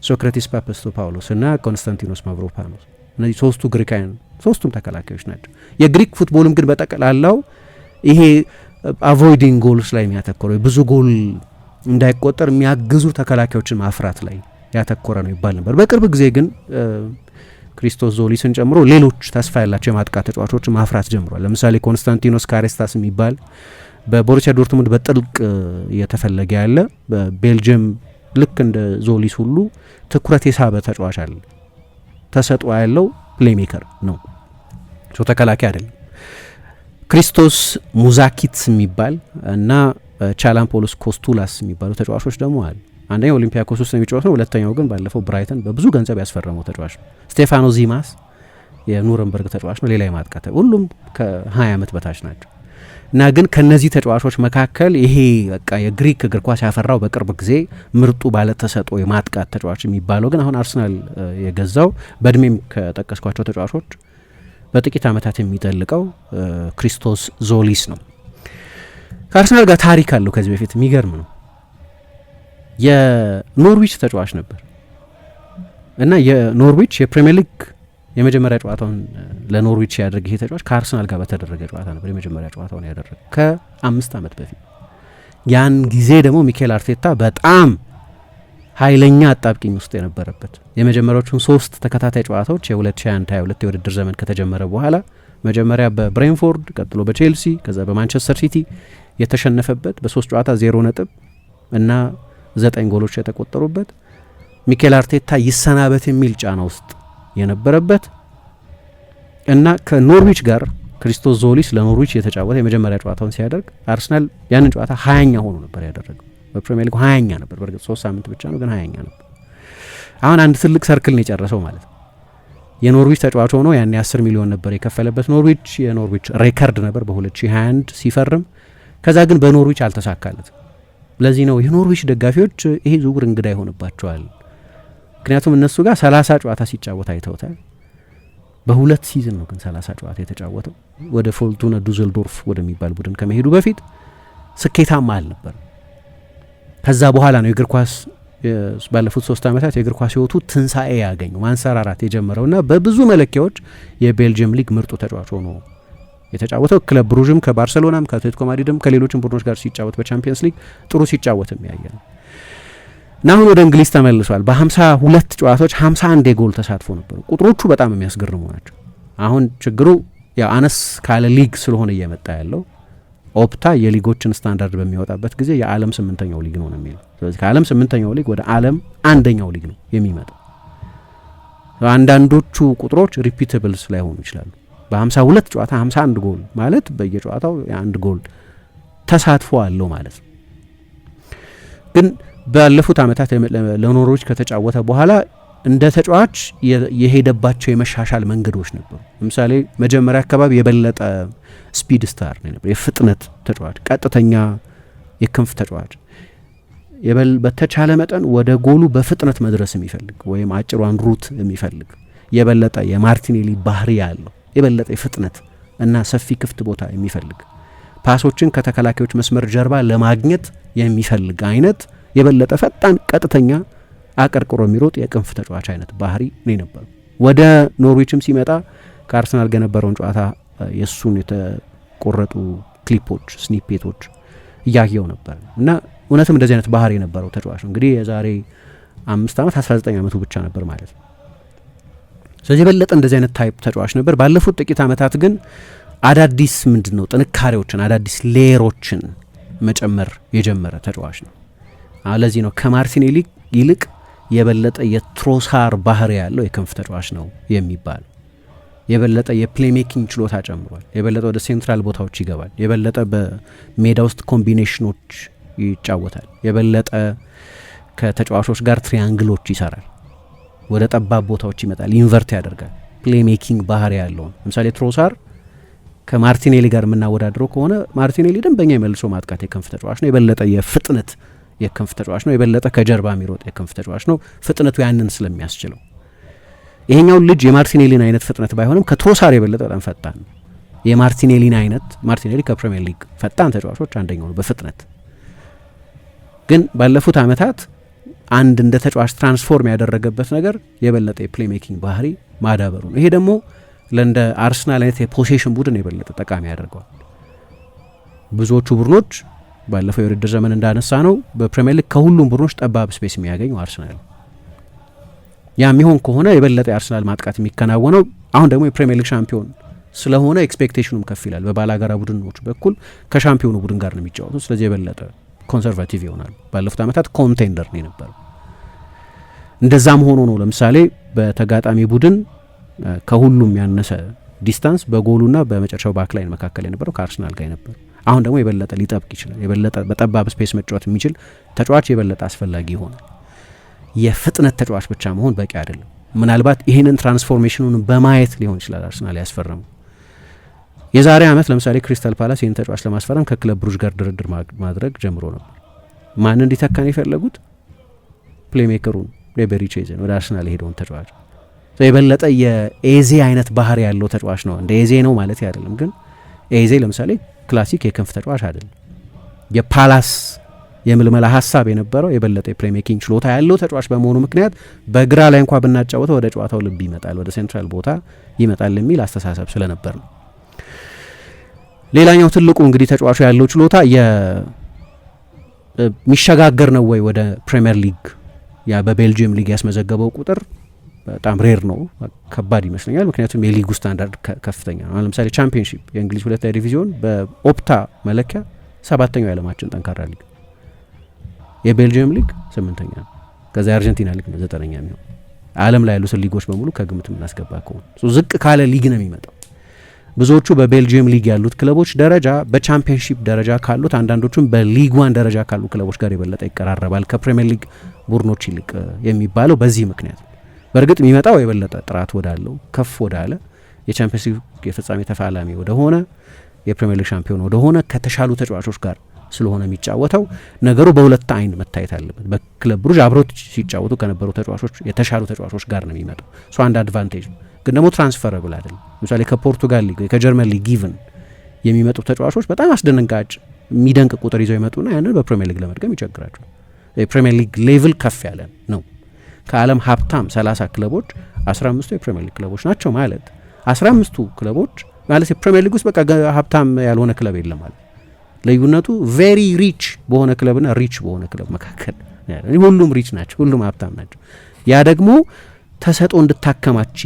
ሶክራቲስ ፓፓስቶፓውሎስ እና ኮንስታንቲኖስ ማቭሮፓኖስ። እነዚህ ሶስቱ ግሪካውያን ሶስቱም ተከላካዮች ናቸው። የግሪክ ፉትቦልም ግን በጠቅላላው ይሄ አቮይዲንግ ጎልስ ላይ የሚያተኮረው ብዙ ጎል እንዳይቆጠር የሚያግዙ ተከላካዮችን ማፍራት ላይ ያተኮረ ነው ይባል ነበር። በቅርብ ጊዜ ግን ክሪስቶስ ዞሊስን ጨምሮ ሌሎች ተስፋ ያላቸው የማጥቃት ተጫዋቾችን ማፍራት ጀምሯል። ለምሳሌ ኮንስታንቲኖስ ካሬስታስ የሚባል በቦሩሲያ ዶርትሙንድ በጥልቅ እየተፈለገ ያለ በቤልጅየም ልክ እንደ ዞሊስ ሁሉ ትኩረት የሳበ ተጫዋች አለ። ተሰጥኦ ያለው ፕሌይሜከር ነው፣ ተከላካይ አይደለም። ክሪስቶስ ሙዛኪትስ የሚባል እና ቻላምፖሎስ ኮስቱላስ የሚባሉ ተጫዋቾች ደግሞ አሉ። አንደኛው ኦሊምፒያኮስ ውስጥ ነው የሚጫወት ነው። ሁለተኛው ግን ባለፈው ብራይተን በብዙ ገንዘብ ያስፈረመው ተጫዋች ነው። ስቴፋኖ ዚማስ የኑረንበርግ ተጫዋች ነው። ሌላ የማጥቃት ሁሉም ከ20 ዓመት በታች ናቸው። እና ግን ከነዚህ ተጫዋቾች መካከል ይሄ በቃ የግሪክ እግር ኳስ ያፈራው በቅርብ ጊዜ ምርጡ ባለተሰጥኦ የማጥቃት ተጫዋች የሚባለው ግን አሁን አርሰናል የገዛው በእድሜም ከጠቀስኳቸው ተጫዋቾች በጥቂት ዓመታት የሚጠልቀው ክሪስቶስ ዞሊስ ነው። ከአርሰናል ጋር ታሪክ አለው ከዚህ በፊት የሚገርም ነው። የኖርዊች ተጫዋች ነበር እና የኖርዊች የፕሪሚየር ሊግ የመጀመሪያ ጨዋታውን ለኖርዊች ያደረገ ይሄ ተጫዋች ከአርሰናል ጋር በተደረገ ጨዋታ ነበር የመጀመሪያ ጨዋታውን ያደረገ ከ5 ዓመት በፊት። ያን ጊዜ ደግሞ ሚኬል አርቴታ በጣም ኃይለኛ አጣብቂኝ ውስጥ የነበረበት የመጀመሪያዎቹን 3 ተከታታይ ጨዋታዎች የ2021-22 የውድድር ዘመን ከተጀመረ በኋላ መጀመሪያ በብሬንፎርድ ቀጥሎ በቼልሲ ከዛ በማንቸስተር ሲቲ የተሸነፈበት በ3 ጨዋታ 0 ነጥብ እና 9 ጎሎች የተቆጠሩበት ሚኬል አርቴታ ይሰናበት የሚል ጫና ውስጥ የነበረበት እና ከኖርዊች ጋር ክሪስቶስ ዞሊስ ለኖርዊች የተጫወተ የመጀመሪያ ጨዋታውን ሲያደርግ አርሰናል ያንን ጨዋታ 20ኛ ሆኖ ነበር ያደረገው። በፕሪሚየር ሊግ 20ኛ ነበር። በእርግጥ 3 ሳምንት ብቻ ነው ግን 20ኛ ነበር። አሁን አንድ ትልቅ ሰርክል ነው የጨረሰው ማለት ነው። የኖርዊች ተጫዋች ሆኖ ያኔ 10 ሚሊዮን ነበር የከፈለበት ኖርዊች። የኖርዊች ሬከርድ ነበር በ2021 ሲፈርም። ከዛ ግን በኖርዊች አልተሳካለትም። ለዚህ ነው የኖርዊች ደጋፊዎች ይሄ ዝውውር እንግዳ ይሆንባቸዋል። ምክንያቱም እነሱ ጋር 30 ጨዋታ ሲጫወት አይተውታል። በሁለት ሲዝን ነው ግን 30 ጨዋታ የተጫወተው። ወደ ፎርቱና ዱሰልዶርፍ ወደሚባል ቡድን ከመሄዱ በፊት ስኬታማ አልነበር። ከዛ በኋላ ነው የእግር ኳስ ባለፉት 3 ዓመታት የእግር ኳስ ህይወቱ ትንሳኤ ያገኘው ማንሰራራት የጀመረውና በብዙ መለኪያዎች የቤልጅየም ሊግ ምርጡ ተጫዋች ሆኖ የተጫወተው። ክለብ ብሩዥም ከባርሴሎናም ከአትሌቲኮ ማድሪድም ከሌሎችም ቡድኖች ጋር ሲጫወት በቻምፒየንስ ሊግ ጥሩ ሲጫወትም ያየ ነው። እና አሁን ወደ እንግሊዝ ተመልሷል። በ52 ጨዋታዎች 51 የጎል ተሳትፎ ነበሩ። ቁጥሮቹ በጣም የሚያስገርሙ ናቸው። አሁን ችግሩ ያው አነስ ካለ ሊግ ስለሆነ እየመጣ ያለው ኦፕታ የሊጎችን ስታንዳርድ በሚያወጣበት ጊዜ የዓለም 8ኛው ሊግ ነው የሚለው። ስለዚህ ከዓለም 8ኛው ሊግ ወደ ዓለም 1ኛው ሊግ ነው የሚመጣው። አንዳንዶቹ ቁጥሮች ሪፒተብልስ ላይሆኑ ይችላሉ። በ52 ጨዋታ 51 ጎል ማለት በየጨዋታው የአንድ ጎል ተሳትፎ አለው ማለት ነው። ግን ባለፉት ዓመታት ለኖርዊች ከተጫወተ በኋላ እንደ ተጫዋች የሄደባቸው የመሻሻል መንገዶች ነበሩ። ለምሳሌ መጀመሪያ አካባቢ የበለጠ ስፒድ ስታር ነበር፣ የፍጥነት ተጫዋች፣ ቀጥተኛ የክንፍ ተጫዋች፣ በተቻለ መጠን ወደ ጎሉ በፍጥነት መድረስ የሚፈልግ ወይም አጭሯን ሩት የሚፈልግ የበለጠ የማርቲኔሊ ባህሪ ያለው የበለጠ የፍጥነት እና ሰፊ ክፍት ቦታ የሚፈልግ ፓሶችን ከተከላካዮች መስመር ጀርባ ለማግኘት የሚፈልግ አይነት የበለጠ ፈጣን ቀጥተኛ አቀርቅሮ የሚሮጥ የክንፍ ተጫዋች አይነት ባህሪ ነው ነበር። ወደ ኖርዊችም ሲመጣ ከአርሰናል ጋር የነበረውን ጨዋታ የሱን የተቆረጡ ክሊፖች ስኒፔቶች እያየው ነበር እና እውነትም እንደዚህ አይነት ባህሪ የነበረው ተጫዋች ነው። እንግዲህ የዛሬ 5 ዓመት 19 ዓመቱ ብቻ ነበር ማለት ነው። ስለዚህ የበለጠ እንደዚህ አይነት ታይፕ ተጫዋች ነበር። ባለፉት ጥቂት ዓመታት ግን አዳዲስ ምንድነው ጥንካሬዎችን አዳዲስ ሌየሮችን መጨመር የጀመረ ተጫዋች ነው። ለዚህ ነው ከማርቲኔሊ ይልቅ የበለጠ የትሮሳር ባህሪ ያለው የክንፍ ተጫዋች ነው የሚባል። የበለጠ የፕሌሜኪንግ ችሎታ ጨምሯል። የበለጠ ወደ ሴንትራል ቦታዎች ይገባል። የበለጠ በሜዳ ውስጥ ኮምቢኔሽኖች ይጫወታል። የበለጠ ከተጫዋቾች ጋር ትሪያንግሎች ይሰራል። ወደ ጠባብ ቦታዎች ይመጣል፣ ኢንቨርት ያደርጋል። ፕሌሜኪንግ ባህሪ ያለው ለምሳሌ ትሮሳር ከማርቲኔሊ ጋር የምናወዳድረው ከሆነ ማርቲኔሊ ደንበኛ የመልሶ ማጥቃት የክንፍ ተጫዋች ነው። የበለጠ የፍጥነት የክንፍ ተጫዋች ነው። የበለጠ ከጀርባ የሚሮጥ የክንፍ ተጫዋች ነው። ፍጥነቱ ያንን ስለሚያስችለው ይሄኛው ልጅ የማርቲኔሊን አይነት ፍጥነት ባይሆንም ከትሮሳር የበለጠ በጣም ፈጣን ነው። የማርቲኔሊን አይነት ማርቲኔሊ ከፕሪሚየር ሊግ ፈጣን ተጫዋቾች አንደኛው ነው በፍጥነት። ግን ባለፉት ዓመታት አንድ እንደ ተጫዋች ትራንስፎርም ያደረገበት ነገር የበለጠ የፕሌሜኪንግ ባህሪ ማዳበሩ ነው። ይሄ ደግሞ ለእንደ አርሰናል አይነት የፖሴሽን ቡድን የበለጠ ጠቃሚ ያደርገዋል። ብዙዎቹ ቡድኖች ባለፈው የውድድር ዘመን እንዳነሳ ነው በፕሪሚየር ሊግ ከሁሉም ቡድኖች ጠባብ ስፔስ የሚያገኘው አርሰናል። ያ የሚሆን ከሆነ የበለጠ የአርሰናል ማጥቃት የሚከናወነው አሁን ደግሞ የፕሪሚየር ሊግ ሻምፒዮን ስለሆነ ኤክስፔክቴሽኑም ከፍ ይላል። በባላጋራ ቡድኖች በኩል ከሻምፒዮኑ ቡድን ጋር ነው የሚጫወቱ። ስለዚህ የበለጠ ኮንሰርቫቲቭ ይሆናል። ባለፉት ዓመታት ኮንቴንደር ነው የነበረው። እንደዛም ሆኖ ነው ለምሳሌ በተጋጣሚ ቡድን ከሁሉም ያነሰ ዲስታንስ በጎሉና በመጨረሻው ባክላይን መካከል የነበረው ከአርሰናል ጋር የነበረው። አሁን ደግሞ የበለጠ ሊጠብቅ ይችላል። የበለጠ በጠባብ ስፔስ መጫወት የሚችል ተጫዋች የበለጠ አስፈላጊ ይሆናል። የፍጥነት ተጫዋች ብቻ መሆን በቂ አይደለም። ምናልባት ይህንን ትራንስፎርሜሽኑን በማየት ሊሆን ይችላል አርሰናል ያስፈረሙ። የዛሬ ዓመት ለምሳሌ ክሪስታል ፓላስ ይህን ተጫዋች ለማስፈረም ከክለብ ብሩዥ ጋር ድርድር ማድረግ ጀምሮ ነበር። ማን እንዲተካን የፈለጉት? ፕሌሜከሩን ሌቤሪቼዝን ወደ አርሰናል የሄደውን ተጫዋች የበለጠ የኤዜ አይነት ባህሪ ያለው ተጫዋች ነው። እንደ ኤዜ ነው ማለት አይደለም፣ ግን ኤዜ ለምሳሌ ክላሲክ የክንፍ ተጫዋች አይደለም። የፓላስ የምልመላ ሀሳብ የነበረው የበለጠ የፕሌሜኪንግ ችሎታ ያለው ተጫዋች በመሆኑ ምክንያት በግራ ላይ እንኳ ብናጫወተው ወደ ጨዋታው ልብ ይመጣል፣ ወደ ሴንትራል ቦታ ይመጣል የሚል አስተሳሰብ ስለነበር ነው። ሌላኛው ትልቁ እንግዲህ ተጫዋቹ ያለው ችሎታ የሚሸጋገር ነው ወይ ወደ ፕሪሚየር ሊግ። ያ በቤልጅየም ሊግ ያስመዘገበው ቁጥር በጣም ሬር ነው፣ ከባድ ይመስለኛል። ምክንያቱም የሊጉ ስታንዳርድ ከፍተኛ ነው። ለምሳሌ ቻምፒየንሺፕ የእንግሊዝ ሁለተኛ ዲቪዚዮን በኦፕታ መለኪያ 7ኛው የዓለማችን ጠንካራ ሊግ፣ የቤልጅየም ሊግ 8ኛ ነው። ከዛ የአርጀንቲና ሊግ ነው 9ኛ የሚሆን። ዓለም ላይ ያሉትን ሊጎች በሙሉ ከግምት የምናስገባ ከሆነ ዝቅ ካለ ሊግ ነው የሚመጣው። ብዙዎቹ በቤልጂየም ሊግ ያሉት ክለቦች ደረጃ በቻምፒየንሺፕ ደረጃ ካሉት አንዳንዶቹም በሊግ 1 ደረጃ ካሉ ክለቦች ጋር የበለጠ ይቀራረባል ከፕሪሚየር ሊግ ቡድኖች ይልቅ የሚባለው በዚህ ምክንያት። በእርግጥ የሚመጣው የበለጠ ጥራት ወዳለው ከፍ ወዳለ የቻምፒየንስ ሊግ የፍጻሜ ተፋላሚ ወደሆነ የፕሪሚየር ሊግ ሻምፒዮን ወደሆነ ከተሻሉ ተጫዋቾች ጋር ስለሆነ የሚጫወተው ነገሩ በሁለት አይን መታየት አለበት። በክለብ ብሩጅ አብሮት ሲጫወቱ ከነበሩ ተጫዋቾች የተሻሉ ተጫዋቾች ጋር ነው የሚመጣው። እሱ አንድ አድቫንቴጅ ነው፣ ግን ደግሞ ትራንስፈረብል አይደለም። ለምሳሌ ከፖርቱጋል ሊግ ከጀርመን ሊግ ጊቭን የሚመጡ ተጫዋቾች በጣም አስደንጋጭ የሚደንቅ ቁጥር ይዘው ይመጡና ያንን በፕሪሚየር ሊግ ለመድገም ይቸግራቸዋል። የፕሪሚየር ሊግ ሌቭል ከፍ ያለ ነው። ከዓለም ሀብታም 30 ክለቦች 15ቱ የፕሪሚየር ሊግ ክለቦች ናቸው ማለት 15ቱ ክለቦች ማለት የፕሪሚየር ሊግ ውስጥ በቃ ሀብታም ያልሆነ ክለብ የለም ማለት። ልዩነቱ ቬሪ ሪች በሆነ ክለብና ሪች በሆነ ክለብ መካከል ሁሉም ሪች ናቸው፣ ሁሉም ሀብታም ናቸው። ያ ደግሞ ተሰጥኦ እንድታከማች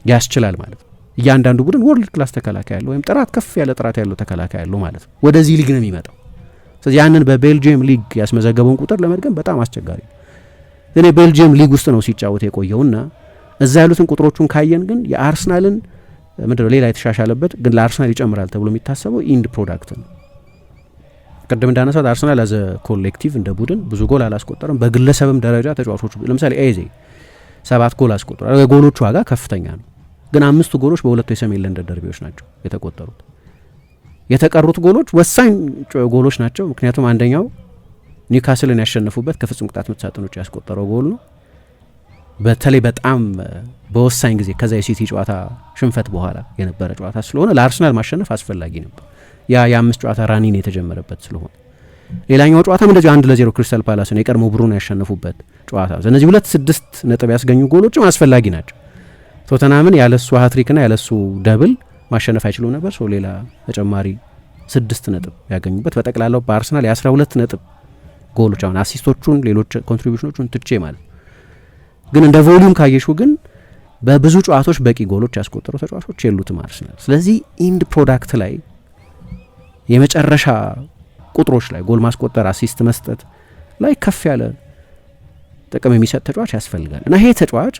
ያስችላል ማለት ነው። እያንዳንዱ ቡድን ወርልድ ክላስ ተከላካይ ያለው ወይም ጥራት ከፍ ያለ ጥራት ያለው ተከላካይ ያለው ማለት ነው። ወደዚህ ሊግ ነው የሚመጣው። ስለዚህ ያንን በቤልጂየም ሊግ ያስመዘገበውን ቁጥር ለመድገም በጣም አስቸጋሪ። እኔ ቤልጂየም ሊግ ውስጥ ነው ሲጫወት የቆየውና እዛ ያሉትን ቁጥሮቹን ካየን ግን የአርሰናልን ምንድነው ሌላ የተሻሻለበት ግን ለአርሰናል ይጨምራል ተብሎ የሚታሰበው ኢንድ ፕሮዳክት ነው። ቅድም እንዳነሳት አርሰናል አዘ ኮሌክቲቭ እንደ ቡድን ብዙ ጎል አላስቆጠረም። በግለሰብም ደረጃ ተጫዋቾቹ ለምሳሌ ኤዜ 7 ጎል አስቆጥሯል። የጎሎቹ ዋጋ ከፍተኛ ነው፣ ግን 5 ጎሎች በሁለቱ የሰሜን ለንደን ደርቢዎች ናቸው የተቆጠሩት። የተቀሩት ጎሎች ወሳኝ ጎሎች ናቸው። ምክንያቱም አንደኛው ኒውካስልን ያሸነፉበት ከፍጹም ቅጣት ምት ሳጥን ውጭ ያስቆጠረው ጎል ነው። በተለይ በጣም በወሳኝ ጊዜ ከዛ የሲቲ ጨዋታ ሽንፈት በኋላ የነበረ ጨዋታ ስለሆነ ለአርሰናል ማሸነፍ አስፈላጊ ነበር። ያ የ5 ጨዋታ ራኒን የተጀመረበት ስለሆነ ሌላኛው ጨዋታም እንደዚሁ 1-0 ክሪስታል ፓላስን የቀድሞ ብሩን ያሸነፉበት ጨዋታ። እነዚህ 2-6 ነጥብ ያስገኙ ጎሎችም አስፈላጊ ናቸው። ቶተናምን ያለሱ ሃትሪክና ያለሱ ደብል ማሸነፍ አይችሉም ነበር። ሶ ሌላ ተጨማሪ 6 ነጥብ ያገኙበት በጠቅላላው በአርሰናል የ12 ነጥብ ጎሎች አሁን አሲስቶቹን ሌሎች ኮንትሪቢዩሽኖቹን ትቼ ማለት ግን እንደ ቮሊዩም ካየሹ ግን በብዙ ጨዋታዎች በቂ ጎሎች ያስቆጠሩ ተጫዋቾች የሉትም አርሰናል። ስለዚህ ኢንድ ፕሮዳክት ላይ የመጨረሻ ቁጥሮች ላይ ጎል ማስቆጠር፣ አሲስት መስጠት ላይ ከፍ ያለ ጥቅም የሚሰጥ ተጫዋች ያስፈልጋል እና ይሄ ተጫዋች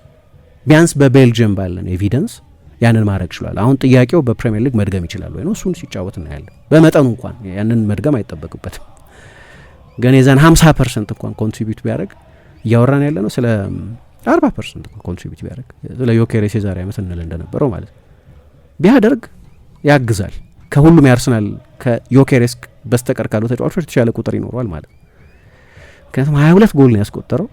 ቢያንስ በቤልጅየም ባለን ኤቪደንስ ያንን ማድረግ ይችላል። አሁን ጥያቄው በፕሪሚየር ሊግ መድገም ይችላል ወይ ነው። እሱን ሲጫወት እናያለን። በመጠኑ እንኳን ያንን መድገም አይጠበቅበትም፣ ግን የዛን 50% እንኳን ኮንትሪቢዩት ቢያደርግ እያወራን ያለ ነው ስለ 40% እንኳን ኮንትሪቢዩት ቢያደርግ ስለ ዮኬሬስ የዛሬ ዓመት እንል እንደነበረው ማለት ቢያደርግ ያግዛል። ከሁሉም የአርሰናል ከዮኬሬስ በስተቀር ካሉ ተጫዋቾች የተሻለ ቁጥር ይኖረዋል ማለት ነው። ምክንያቱም 22 ጎል ነው ያስቆጠረው፣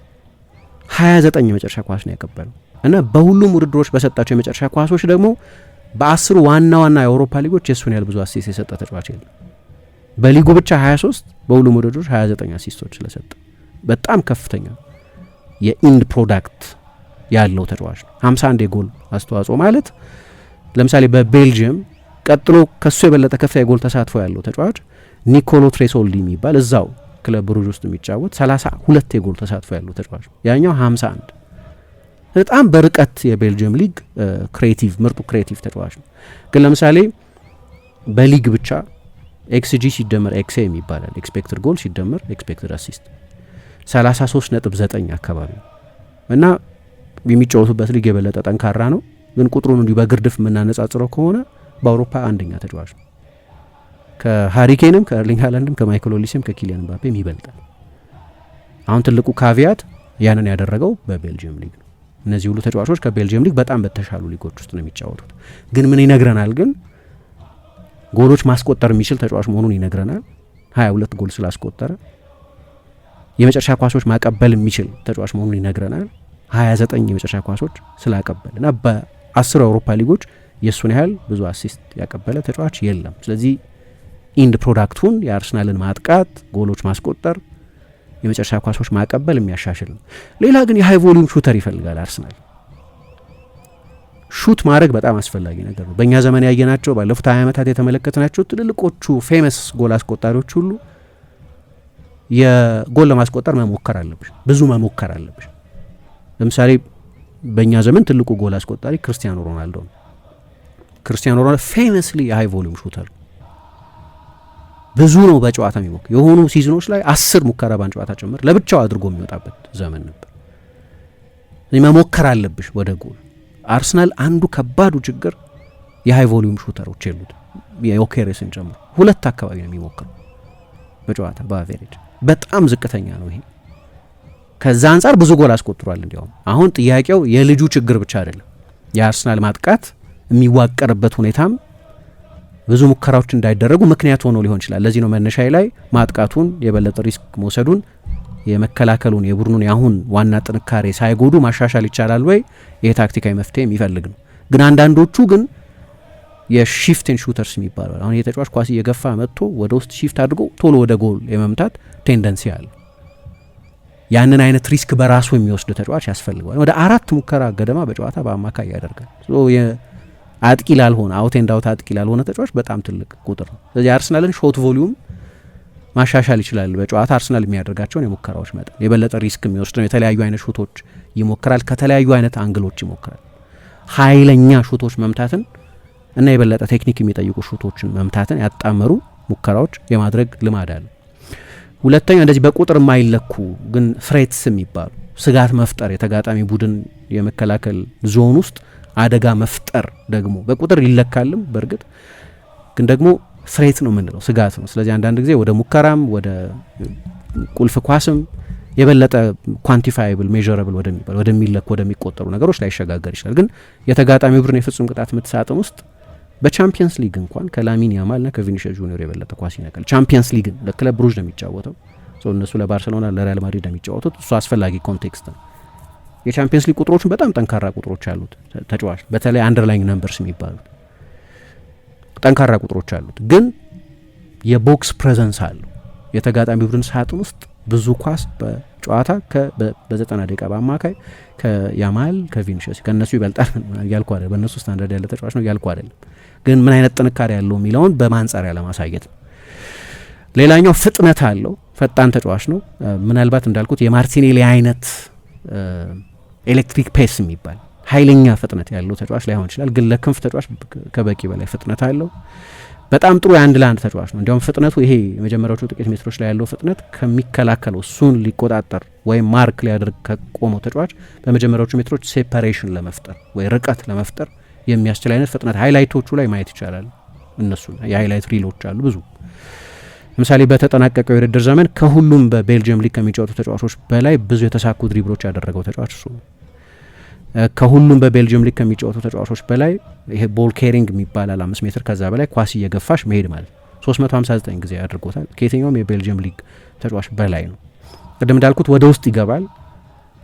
29 የመጨረሻ ኳስ ነው ያቀበለው እና በሁሉም ውድድሮች በሰጣቸው የመጨረሻ ኳሶች ደግሞ በ10 ዋና ዋና የአውሮፓ ሊጎች የሱን ያህል ብዙ አሲስት የሰጠ ተጫዋች የለም። በሊጉ ብቻ 23 በሁሉም ውድድሮች 29 አሲስቶች ስለሰጠ በጣም ከፍተኛ የኢንድ ፕሮዳክት ያለው ተጫዋች ነው። 51 የጎል አስተዋጽኦ ማለት ለምሳሌ በቤልጅየም ቀጥሎ ከሱ የበለጠ ከፍተኛ የጎል ተሳትፎ ያለው ተጫዋች ኒኮሎ ትሬሶልዲ የሚባል እዛው ክለብ ብሩጅ ውስጥ የሚጫወት 32 የጎል ተሳትፎ ያለው ተጫዋች ነው። ያኛው 51። በጣም በርቀት የቤልጅየም ሊግ ክሬቲቭ ምርጡ ክሬቲቭ ተጫዋች ነው። ግን ለምሳሌ በሊግ ብቻ ኤክስጂ ሲደመር ኤክሴ የሚባላል ኤክስፔክትድ ጎል ሲደመር ኤክስፔክትድ አሲስት 33.9 አካባቢ እና የሚጫወቱበት ሊግ የበለጠ ጠንካራ ነው። ግን ቁጥሩን እንዲሁ በግርድፍ የምናነጻጽረው ከሆነ በአውሮፓ አንደኛ ተጫዋች ነው። ከሃሪኬንም ከኤርሊንግ ሃላንድም ከማይክል ኦሊሴም ከኪሊያን ምባፔም ይበልጣል። አሁን ትልቁ ካቪያት ያንን ያደረገው በቤልጅየም ሊግ ነው። እነዚህ ሁሉ ተጫዋቾች ከቤልጅየም ሊግ በጣም በተሻሉ ሊጎች ውስጥ ነው የሚጫወቱት። ግን ምን ይነግረናል? ግን ጎሎች ማስቆጠር የሚችል ተጫዋች መሆኑን ይነግረናል። 22 ጎል ስላስቆጠረ የመጨረሻ ኳሶች ማቀበል የሚችል ተጫዋች መሆኑን ይነግረናል። 29 የመጨረሻ ኳሶች ስላቀበል እና በ10 የአውሮፓ ሊጎች የእሱን ያህል ብዙ አሲስት ያቀበለ ተጫዋች የለም። ስለዚህ ኢንድ ፕሮዳክቱን የአርሰናልን ማጥቃት፣ ጎሎች ማስቆጠር፣ የመጨረሻ ኳሶች ማቀበል የሚያሻሽል ነው። ሌላ ግን የሃይ ቮሊዩም ሹተር ይፈልጋል አርሰናል። ሹት ማድረግ በጣም አስፈላጊ ነገር ነው። በእኛ ዘመን ያየናቸው ባለፉት 20 ዓመታት የተመለከትናቸው ትልልቆቹ ፌመስ ጎል አስቆጣሪዎች ሁሉ የጎል ለማስቆጠር መሞከር አለብሽ፣ ብዙ መሞከር አለብሽ። ለምሳሌ በእኛ ዘመን ትልቁ ጎል አስቆጣሪ ክርስቲያኖ ሮናልዶ ነው። ክርስቲያኖ ሮናልዶ ፌመስሊ የሃይ ቮሊዩም ሹተር ብዙ ነው በጨዋታ የሚሞክር የሆኑ ሲዝኖች ላይ 10 ሙከራ ባን ጨዋታ ጭምር ለብቻው አድርጎ የሚወጣበት ዘመን ነበር። መሞከር አለብሽ ወደ ጎል። አርሰናል አንዱ ከባዱ ችግር የሃይ ቮሊዩም ሹተሮች የሉት፣ የዮኬሬስን ጨምሮ 2 አካባቢ ነው የሚሞክረው በጨዋታ በአቬሬጅ በጣም ዝቅተኛ ነው ይሄ። ከዛ አንጻር ብዙ ጎል አስቆጥሯል። እንዲያውም አሁን ጥያቄው የልጁ ችግር ብቻ አይደለም፣ የአርሰናል ማጥቃት የሚዋቀርበት ሁኔታም ብዙ ሙከራዎች እንዳይደረጉ ምክንያት ሆኖ ሊሆን ይችላል። ለዚህ ነው መነሻዬ ላይ ማጥቃቱን የበለጠ ሪስክ መውሰዱን የመከላከሉን የቡድኑን ያሁን ዋና ጥንካሬ ሳይጎዱ ማሻሻል ይቻላል ወይ ይሄ ታክቲካዊ መፍትሄ የሚፈልግ ነው። ግን አንዳንዶቹ ግን የሺፍት ኤንድ ሹተርስ የሚባሉ አሁን የተጫዋች ኳስ እየገፋ መጥቶ ወደ ውስጥ ሺፍት አድርጎ ቶሎ ወደ ጎል የመምታት ቴንደንሲ አለ። ያንን አይነት ሪስክ በራሱ የሚወስድ ተጫዋች ያስፈልገዋል። ወደ 4 ሙከራ ገደማ በጨዋታ በአማካይ ያደርጋል። አጥቂ ላልሆነ አውት ኤንድ አውት አጥቂ ላልሆነ ተጫዋች በጣም ትልቅ ቁጥር ነው። ስለዚህ አርሰናልን ሾት ቮሊዩም ማሻሻል ይችላል። በጨዋታ አርሰናል የሚያደርጋቸውን የሙከራዎች መጠን የበለጠ ሪስክ የሚወስድ ነው። የተለያዩ አይነት ሹቶች ይሞክራል፣ ከተለያዩ አይነት አንግሎች ይሞክራል። ኃይለኛ ሹቶች መምታትን እና የበለጠ ቴክኒክ የሚጠይቁ ሹቶችን መምታትን ያጣመሩ ሙከራዎች የማድረግ ልማድ አለ። ሁለተኛ እንደዚህ በቁጥር የማይለኩ ግን ፍሬትስ የሚባሉ ስጋት መፍጠር የተጋጣሚ ቡድን የመከላከል ዞን ውስጥ አደጋ መፍጠር ደግሞ በቁጥር ይለካልም። በእርግጥ ግን ደግሞ ፍሬት ነው የምንለው ስጋት ነው። ስለዚህ አንዳንድ ጊዜ ወደ ሙከራም ወደ ቁልፍ ኳስም የበለጠ ኳንቲፋይብል ሜዠረብል ወደሚባል ወደሚለኩ ወደሚቆጠሩ ነገሮች ላይሸጋገር ይችላል። ግን የተጋጣሚ ቡድን የፍጹም ቅጣት ምት ሳጥን ውስጥ በቻምፒየንስ ሊግ እንኳን ከላሚን ያማልና ከቪኒሺየስ ጁኒየር የበለጠ ኳስ ይነካል። ቻምፒየንስ ሊግን ለክለብ ብሩጅ ነው የሚጫወተው፣ እነሱ ለባርሴሎና ለሪያል ማድሪድ ነው የሚጫወቱት። እሱ አስፈላጊ ኮንቴክስት ነው። የቻምፒየንስ ሊግ ቁጥሮቹን በጣም ጠንካራ ቁጥሮች አሉት ተጫዋች፣ በተለይ አንደርላይንግ ነምበርስ የሚባሉት ጠንካራ ቁጥሮች አሉት። ግን የቦክስ ፕሬዘንስ አለው። የተጋጣሚ ቡድን ሳጥን ውስጥ ብዙ ኳስ በጨዋታ በ90 ደቂቃ በአማካይ ከያማል ከቪኒሺየስ ከእነሱ ይበልጣል እያልኩ አይደለም፣ በእነሱ ስታንዳርድ ያለ ተጫዋች ነው እያልኩ አይደለም። ግን ምን አይነት ጥንካሬ ያለው የሚለውን በማንጻሪያ ለማሳየት ነው። ሌላኛው ፍጥነት አለው፣ ፈጣን ተጫዋች ነው። ምናልባት እንዳልኩት የማርቲኔሊ አይነት ኤሌክትሪክ ፔስ የሚባል ኃይለኛ ፍጥነት ያለው ተጫዋች ላይሆን ይችላል። ግን ለክንፍ ተጫዋች ከበቂ በላይ ፍጥነት አለው። በጣም ጥሩ የአንድ ለአንድ ተጫዋች ነው። እንዲያውም ፍጥነቱ ይሄ የመጀመሪያዎቹ ጥቂት ሜትሮች ላይ ያለው ፍጥነት ከሚከላከለው እሱን ሊቆጣጠር ወይም ማርክ ሊያደርግ ከቆመው ተጫዋች በመጀመሪያዎቹ ሜትሮች ሴፓሬሽን ለመፍጠር ወይ ርቀት ለመፍጠር የሚያስችል አይነት ፍጥነት ሃይላይቶቹ ላይ ማየት ይቻላል። እነሱ የሃይላይት ሪሎች አሉ ብዙ። ለምሳሌ በተጠናቀቀው የውድድር ዘመን ከሁሉም በቤልጅየም ሊግ ከሚጫወቱ ተጫዋቾች በላይ ብዙ የተሳኩ ድሪብሎች ያደረገው ተጫዋች እሱ ነው። ከሁሉም በቤልጅየም ሊግ ከሚጫወቱ ተጫዋቾች በላይ ይሄ ቦል ኬሪንግ የሚባላል 5 ሜትር ከዛ በላይ ኳስ እየገፋሽ መሄድ ማለት 359 ጊዜ ያድርጎታል። ከየትኛውም የቤልጅየም ሊግ ተጫዋች በላይ ነው። ቅድም እንዳልኩት ወደ ውስጥ ይገባል።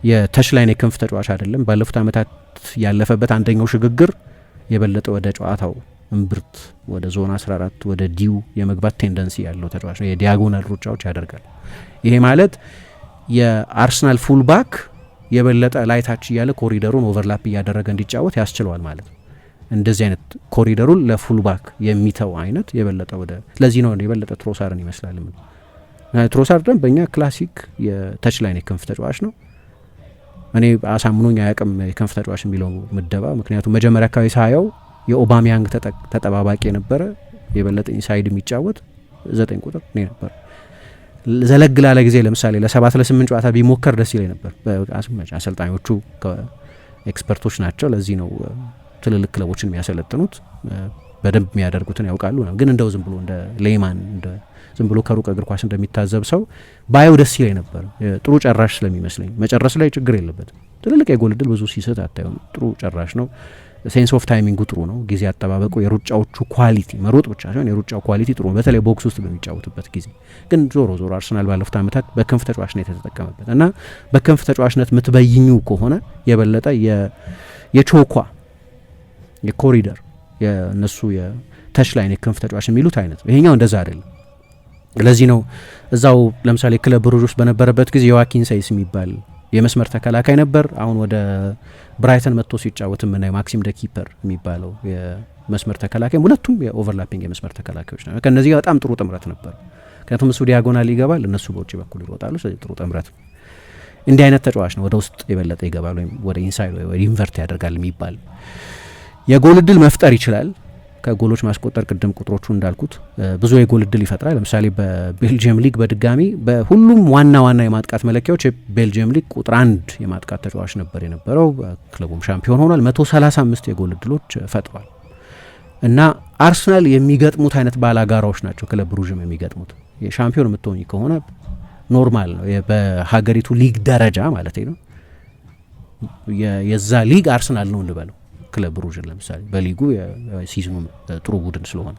የተች ላይን የክንፍ ተጫዋች አይደለም። ባለፉት ዓመታት ያለፈበት አንደኛው ሽግግር የበለጠ ወደ ጨዋታው እምብርት ወደ ዞን 14 ወደ ዲው የመግባት ቴንደንሲ ያለው ተጫዋች ነው። የዲያጎናል ሩጫዎች ያደርጋል። ይሄ ማለት የአርሰናል ፉልባክ የበለጠ ላይታች እያለ ኮሪደሩን ኦቨርላፕ እያደረገ እንዲጫወት ያስችለዋል ማለት ነው። እንደዚህ አይነት ኮሪደሩን ለፉልባክ የሚተው አይነት የበለጠ ወደ ስለዚህ ነው የበለጠ ትሮሳርን ይመስላል። ትሮሳር ደግሞ በእኛ ክላሲክ የተች ላይን የክንፍ ተጫዋች ነው። እኔ አሳምኖኝ አያውቅም የክንፍ ተጫዋች የሚለው ምደባ። ምክንያቱም መጀመሪያ አካባቢ ሳየው የኦባሚያንግ ተጠባባቂ የነበረ የበለጠ ኢንሳይድ የሚጫወት 9 ቁጥር ነው ነበር። ዘለግ ላለ ጊዜ ለምሳሌ ለ7 ለ8 ጨዋታ ቢሞከር ደስ ይለኝ ነበር። አሰልጣኞቹ ኤክስፐርቶች ናቸው። ለዚህ ነው ትልልቅ ክለቦችን የሚያሰለጥኑት፣ በደንብ የሚያደርጉትን ያውቃሉ። ግን እንደው ዝም ብሎ እንደ ሌማን እንደ ዝም ብሎ ከሩቅ እግር ኳስ እንደሚታዘብ ሰው ባየው ደስ ይለኝ ነበር። ጥሩ ጨራሽ ስለሚመስለኝ መጨረስ ላይ ችግር የለበትም። ትልልቅ የጎል እድል ብዙ ሲስት አታዩም። ጥሩ ጨራሽ ነው። ሴንስ ኦፍ ታይሚንጉ ጥሩ ነው። ጊዜ አጠባበቁ፣ የሩጫዎቹ ኳሊቲ መሮጥ ብቻ ሳይሆን የሩጫው ኳሊቲ ጥሩ ነው፣ በተለይ ቦክስ ውስጥ በሚጫወትበት ጊዜ። ግን ዞሮ ዞሮ አርሰናል ባለፉት ዓመታት በክንፍ ተጫዋችነት የተጠቀመበት እና በክንፍ ተጫዋችነት የምትበይኙ ከሆነ የበለጠ የቾኳ የኮሪደር የነሱ የተች ላይን የክንፍ ተጫዋች የሚሉት አይነት ነው። ይሄኛው እንደዛ አይደለም። ለዚህ ነው እዛው ለምሳሌ ክለብ ብሩጅ ውስጥ በነበረበት ጊዜ የዋኪን ሳይስ የሚባል የመስመር ተከላካይ ነበር። አሁን ወደ ብራይተን መጥቶ ሲጫወት የምናየው ማክሲም ደ ኪፐር የሚባለው የመስመር ተከላካይ፣ ሁለቱም የኦቨርላፒንግ የመስመር ተከላካዮች ናቸው። ከነዚህ ጋር በጣም ጥሩ ጥምረት ነበር። ምክንያቱም እሱ ዲያጎናል ይገባል፣ እነሱ በውጭ በኩል ይሮጣሉ። ስለዚህ ጥሩ ጥምረት ነው። እንዲህ አይነት ተጫዋች ነው። ወደ ውስጥ የበለጠ ይገባል ወይም ወደ ኢንሳይድ ወይ ኢንቨርት ያደርጋል የሚባል የጎል እድል መፍጠር ይችላል። ከጎሎች ማስቆጠር ቅድም ቁጥሮቹ እንዳልኩት ብዙ የጎል እድል ይፈጥራል። ለምሳሌ በቤልጅየም ሊግ በድጋሚ በሁሉም ዋና የማጥቃት መለኪያዎች የቤልጅየም ሊግ ቁጥር 1 የማጥቃት ተጫዋች ነበር የነበረው። ክለቡም ሻምፒዮን ሆኗል። 135 የጎል እድሎች ፈጥሯል። እና አርሰናል የሚገጥሙት አይነት ባላጋራዎች ናቸው ክለብ ብሩዥም የሚገጥሙት። የሻምፒዮን የምትሆኝ ከሆነ ኖርማል ነው፣ በሀገሪቱ ሊግ ደረጃ ማለት ነው። የዛ ሊግ አርሰናል ነው እንበለው ክለብ ብሩዥን ለምሳሌ በሊጉ ሲዝኑ ጥሩ ቡድን ስለሆነ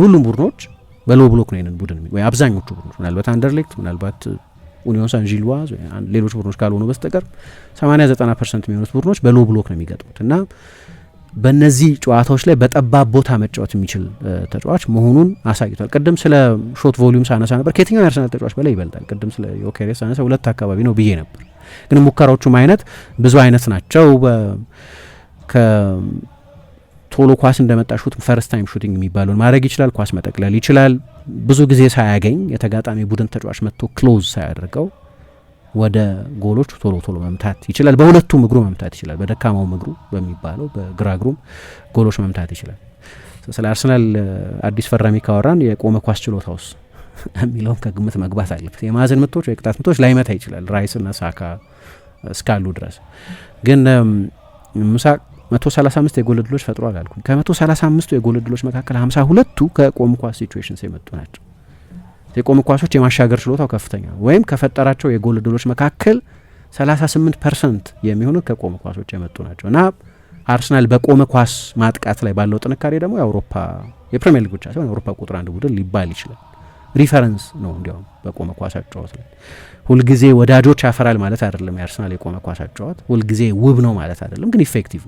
ሁሉም ቡድኖች በሎ ብሎክ ነው ይንን ቡድን ወይ አብዛኞቹ ቡድኖች ምናልባት አንደርሌክት ምናልባት ኡኒዮን ሳን ጂልዋዝ ወይ ሌሎች ቡድኖች ካልሆኑ በስተቀር 80-90% የሚሆኑት ቡድኖች በሎ ብሎክ ነው የሚገጥሙት እና በእነዚህ ጨዋታዎች ላይ በጠባብ ቦታ መጫወት የሚችል ተጫዋች መሆኑን አሳይቷል። ቅድም ስለ ሾት ቮሊዩም ሳነሳ ነበር። ከየትኛው የአርሰናል ተጫዋች በላይ ይበልጣል? ቅድም ስለ ዮኬሬስ ሳነሳ 2 አካባቢ ነው ብዬ ነበር። ግን ሙከራዎቹም አይነት ብዙ አይነት ናቸው። ከቶሎ ኳስ እንደመጣ ሹት ፈርስት ታይም ሹቲንግ የሚባለውን ማድረግ ይችላል። ኳስ መጠቅለል ይችላል። ብዙ ጊዜ ሳያገኝ የተጋጣሚ ቡድን ተጫዋች መጥቶ ክሎዝ ሳያደርገው ወደ ጎሎች ቶሎ መምታት ይችላል። በሁለቱም እግሩ መምታት ይችላል። በደካማው እግሩ በሚባለው በግራ እግሩም ጎሎች መምታት ይችላል። ስለ አርሰናል አዲስ ፈራሚ ካወራን የቆመ ኳስ ችሎታውስ የሚለውም ከግምት መግባት አለበት። የማዕዘን ምቶች ወይ ቅጣት ምቶች ላይመታ ይችላል ራይስና ሳካ እስካሉ ድረስ። ግን ሙሳ 135 የጎል እድሎች ፈጥሯል አልኩ። ከ135ቱ የጎል እድሎች መካከል 52ቱ ከቆም ኳስ ሲቹዌሽንስ የመጡ ናቸው። የቆም ኳሶች የማሻገር ችሎታው ከፍተኛ ነው። ወይም ከፈጠራቸው የጎል እድሎች መካከል 38% የሚሆኑት ከቆም ኳሶች የመጡ ናቸው እና አርሰናል በቆመ ኳስ ማጥቃት ላይ ባለው ጥንካሬ ደግሞ የአውሮፓ የፕሪሚየር ሊግ ብቻ ሳይሆን የአውሮፓ ቁጥር 1 ቡድን ሊባል ይችላል። ሪፈረንስ ነው እንዲያውም በቆመ ኳስ አጫወት ላይ ሁልጊዜ ወዳጆች ያፈራል ማለት አይደለም። የአርሰናል የቆመ ኳስ አጫወት ሁልጊዜ ውብ ነው ማለት አይደለም፣ ግን ኢፌክቲቭ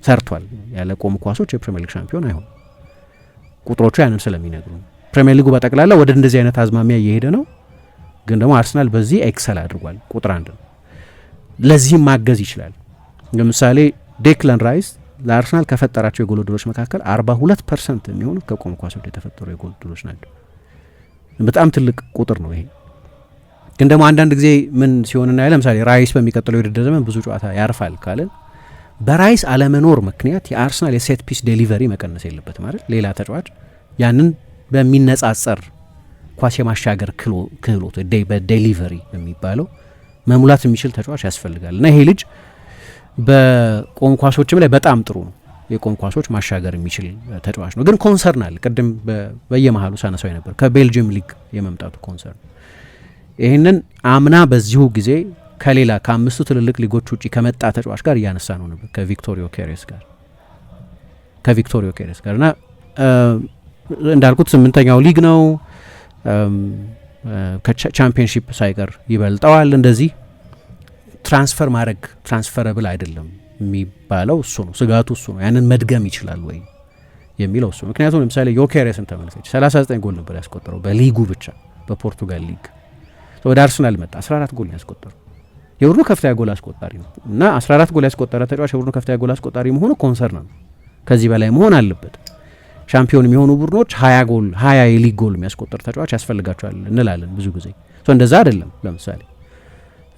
ሰርቷል። ያለ ቆም ኳሶች የፕሪሚየር ሊግ ሻምፒዮን አይሆን። ቁጥሮቹ ያንን ስለሚነግሩ ፕሪሚየር ሊጉ በጠቅላላ ወደ እንደዚህ አይነት አዝማሚያ እየሄደ ነው። ግን ደግሞ አርሰናል በዚህ ኤክሰል አድርጓል። ቁጥር 1 ነው። ለዚህም ማገዝ ይችላል። ለምሳሌ ዴክላን ራይስ ለአርሰናል ከፈጠራቸው የጎል ዕድሎች መካከል 42% የሚሆኑት ከቆም ኳሶች የተፈጠሩ የጎል ዕድሎች ናቸው። በጣም ትልቅ ቁጥር ነው ይሄ። ግን ደግሞ አንዳንድ ጊዜ ምን ሲሆን እናያለን። ለምሳሌ ራይስ በሚቀጥለው የውድድር ዘመን ብዙ ጨዋታ ያርፋል ካለን በራይስ አለመኖር ምክንያት የአርሰናል የሴት ፒስ ዴሊቨሪ መቀነስ የለበትም ማለት ሌላ ተጫዋች ያንን በሚነጻጸር ኳስ የማሻገር ክህሎት በዴሊቨሪ የሚባለው መሙላት የሚችል ተጫዋች ያስፈልጋል እና ይሄ ልጅ በቆም ኳሶችም ላይ በጣም ጥሩ ነው። የቆም ኳሶች ማሻገር የሚችል ተጫዋች ነው። ግን ኮንሰርን አለ። ቅድም በየመሃሉ ሳነሳው ነበር ከቤልጅየም ሊግ የመምጣቱ ኮንሰርን። ይህንን አምና በዚሁ ጊዜ ከሌላ ከ5 ትልልቅ ሊጎች ውጪ ከመጣ ተጫዋች ጋር እያነሳ ነው ነበር ከቪክቶሪዮ ኬሬስ ጋር እና እንዳልኩት 8ኛው ሊግ ነው። ከቻምፒየንሺፕ ሳይቀር ይበልጠዋል። እንደዚህ ትራንስፈር ማድረግ ትራንስፈረብል አይደለም የሚባለው እሱ ነው። ስጋቱ እሱ ነው። ያንን መድገም ይችላል ወይ የሚለው እሱ። ምክንያቱም ለምሳሌ ዮኬሬስን ተመልከች 39 ጎል ነበር ያስቆጠረው በሊጉ ብቻ በፖርቱጋል ሊግ። ወደ አርሰናል መጣ 14 ጎል ያስቆጠረው የቡድኑ ከፍተኛ ጎል አስቆጣሪ ነው እና 14 ጎል ያስቆጠረ ተጫዋች የቡድኑ ከፍተኛ ጎል አስቆጣሪ መሆኑ ኮንሰርን ነው። ከዚህ በላይ መሆን አለበት። ሻምፒዮን የሚሆኑ ቡድኖች 20 የሊግ ጎል የሚያስቆጠር ተጫዋች ያስፈልጋቸዋል እንላለን ብዙ ጊዜ። እንደዛ አይደለም ለምሳሌ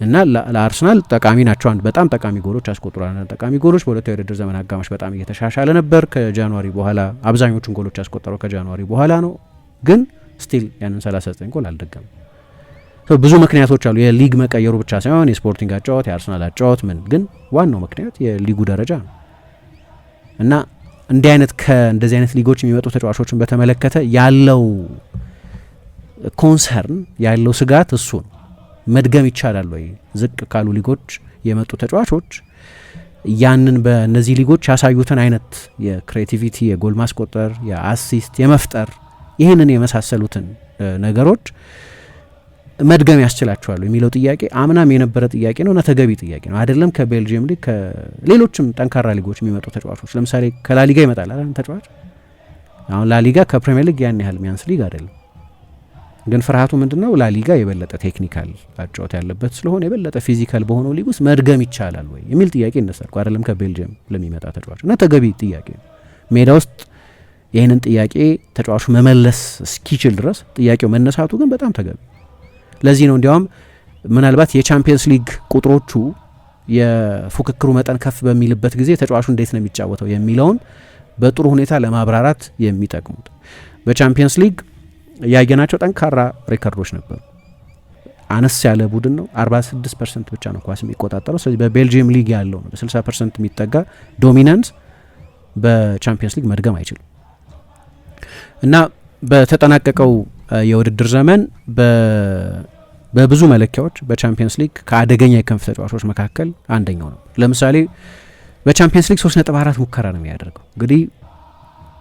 እና ለአርሰናል ጠቃሚ ናቸው። አንድ በጣም ጠቃሚ ጎሎች ያስቆጥሯል። ጠቃሚ ጎሎች በሁለተኛው የውድድር ዘመን አጋማሽ በጣም እየተሻሻለ ነበር። ከጃንዋሪ በኋላ አብዛኞቹን ጎሎች ያስቆጠረው ከጃንዋሪ በኋላ ነው። ግን ስቲል ያንን 39 ጎል አልደገም። ብዙ ምክንያቶች አሉ። የሊግ መቀየሩ ብቻ ሳይሆን የስፖርቲንግ አጫወት፣ የአርሰናል አጫወት ምን ግን ዋናው ምክንያት የሊጉ ደረጃ ነው እና እንደዚህ አይነት ሊጎች የሚመጡ ተጫዋቾችን በተመለከተ ያለው ኮንሰርን ያለው ስጋት እሱ ነው። መድገም ይቻላል ወይ? ዝቅ ካሉ ሊጎች የመጡ ተጫዋቾች ያንን በእነዚህ ሊጎች ያሳዩትን አይነት የክሬቲቪቲ፣ የጎል ማስቆጠር፣ የአሲስት፣ የመፍጠር ይህንን የመሳሰሉትን ነገሮች መድገም ያስችላቸዋል የሚለው ጥያቄ አምናም የነበረ ጥያቄ ነው እና ተገቢ ጥያቄ ነው። አይደለም ከቤልጅየም ሊግ ከሌሎችም ጠንካራ ሊጎች የሚመጡ ተጫዋቾች ለምሳሌ ከላሊጋ ይመጣል አይደል ተጫዋች። አሁን ላሊጋ ከፕሪሚየር ሊግ ያን ያህል ሚያንስ ሊግ አይደለም። ግን ፍርሃቱ ምንድነው? ላሊጋ የበለጠ ቴክኒካል አጫወት ያለበት ስለሆነ የበለጠ ፊዚካል በሆነው ሊግ ውስጥ መድገም ይቻላል ወይ የሚል ጥያቄ ይነሳል። አይደለም ከቤልጅየም ለሚመጣ ተጫዋች እና ተገቢ ጥያቄ ነው። ሜዳ ውስጥ ይህንን ጥያቄ ተጫዋቹ መመለስ እስኪችል ድረስ ጥያቄው መነሳቱ ግን በጣም ተገቢ። ለዚህ ነው እንዲያውም ምናልባት የቻምፒየንስ ሊግ ቁጥሮቹ የፉክክሩ መጠን ከፍ በሚልበት ጊዜ ተጫዋቹ እንዴት ነው የሚጫወተው የሚለውን በጥሩ ሁኔታ ለማብራራት የሚጠቅሙት። በቻምፒየንስ ሊግ ያየናቸው ጠንካራ ሬከርዶች ነበሩ። አነስ ያለ ቡድን ነው። 46% ብቻ ነው ኳስ የሚቆጣጠረው። ስለዚህ በቤልጂየም ሊግ ያለው ነው በ60% የሚጠጋ ዶሚናንስ በቻምፒየንስ ሊግ መድገም አይችልም እና በተጠናቀቀው የውድድር ዘመን በብዙ መለኪያዎች በቻምፒየንስ ሊግ ከአደገኛ የክንፍ ተጫዋቾች መካከል አንደኛው ነው። ለምሳሌ በቻምፒየንስ ሊግ 3.4 ሙከራ ነው የሚያደርገው። እንግዲህ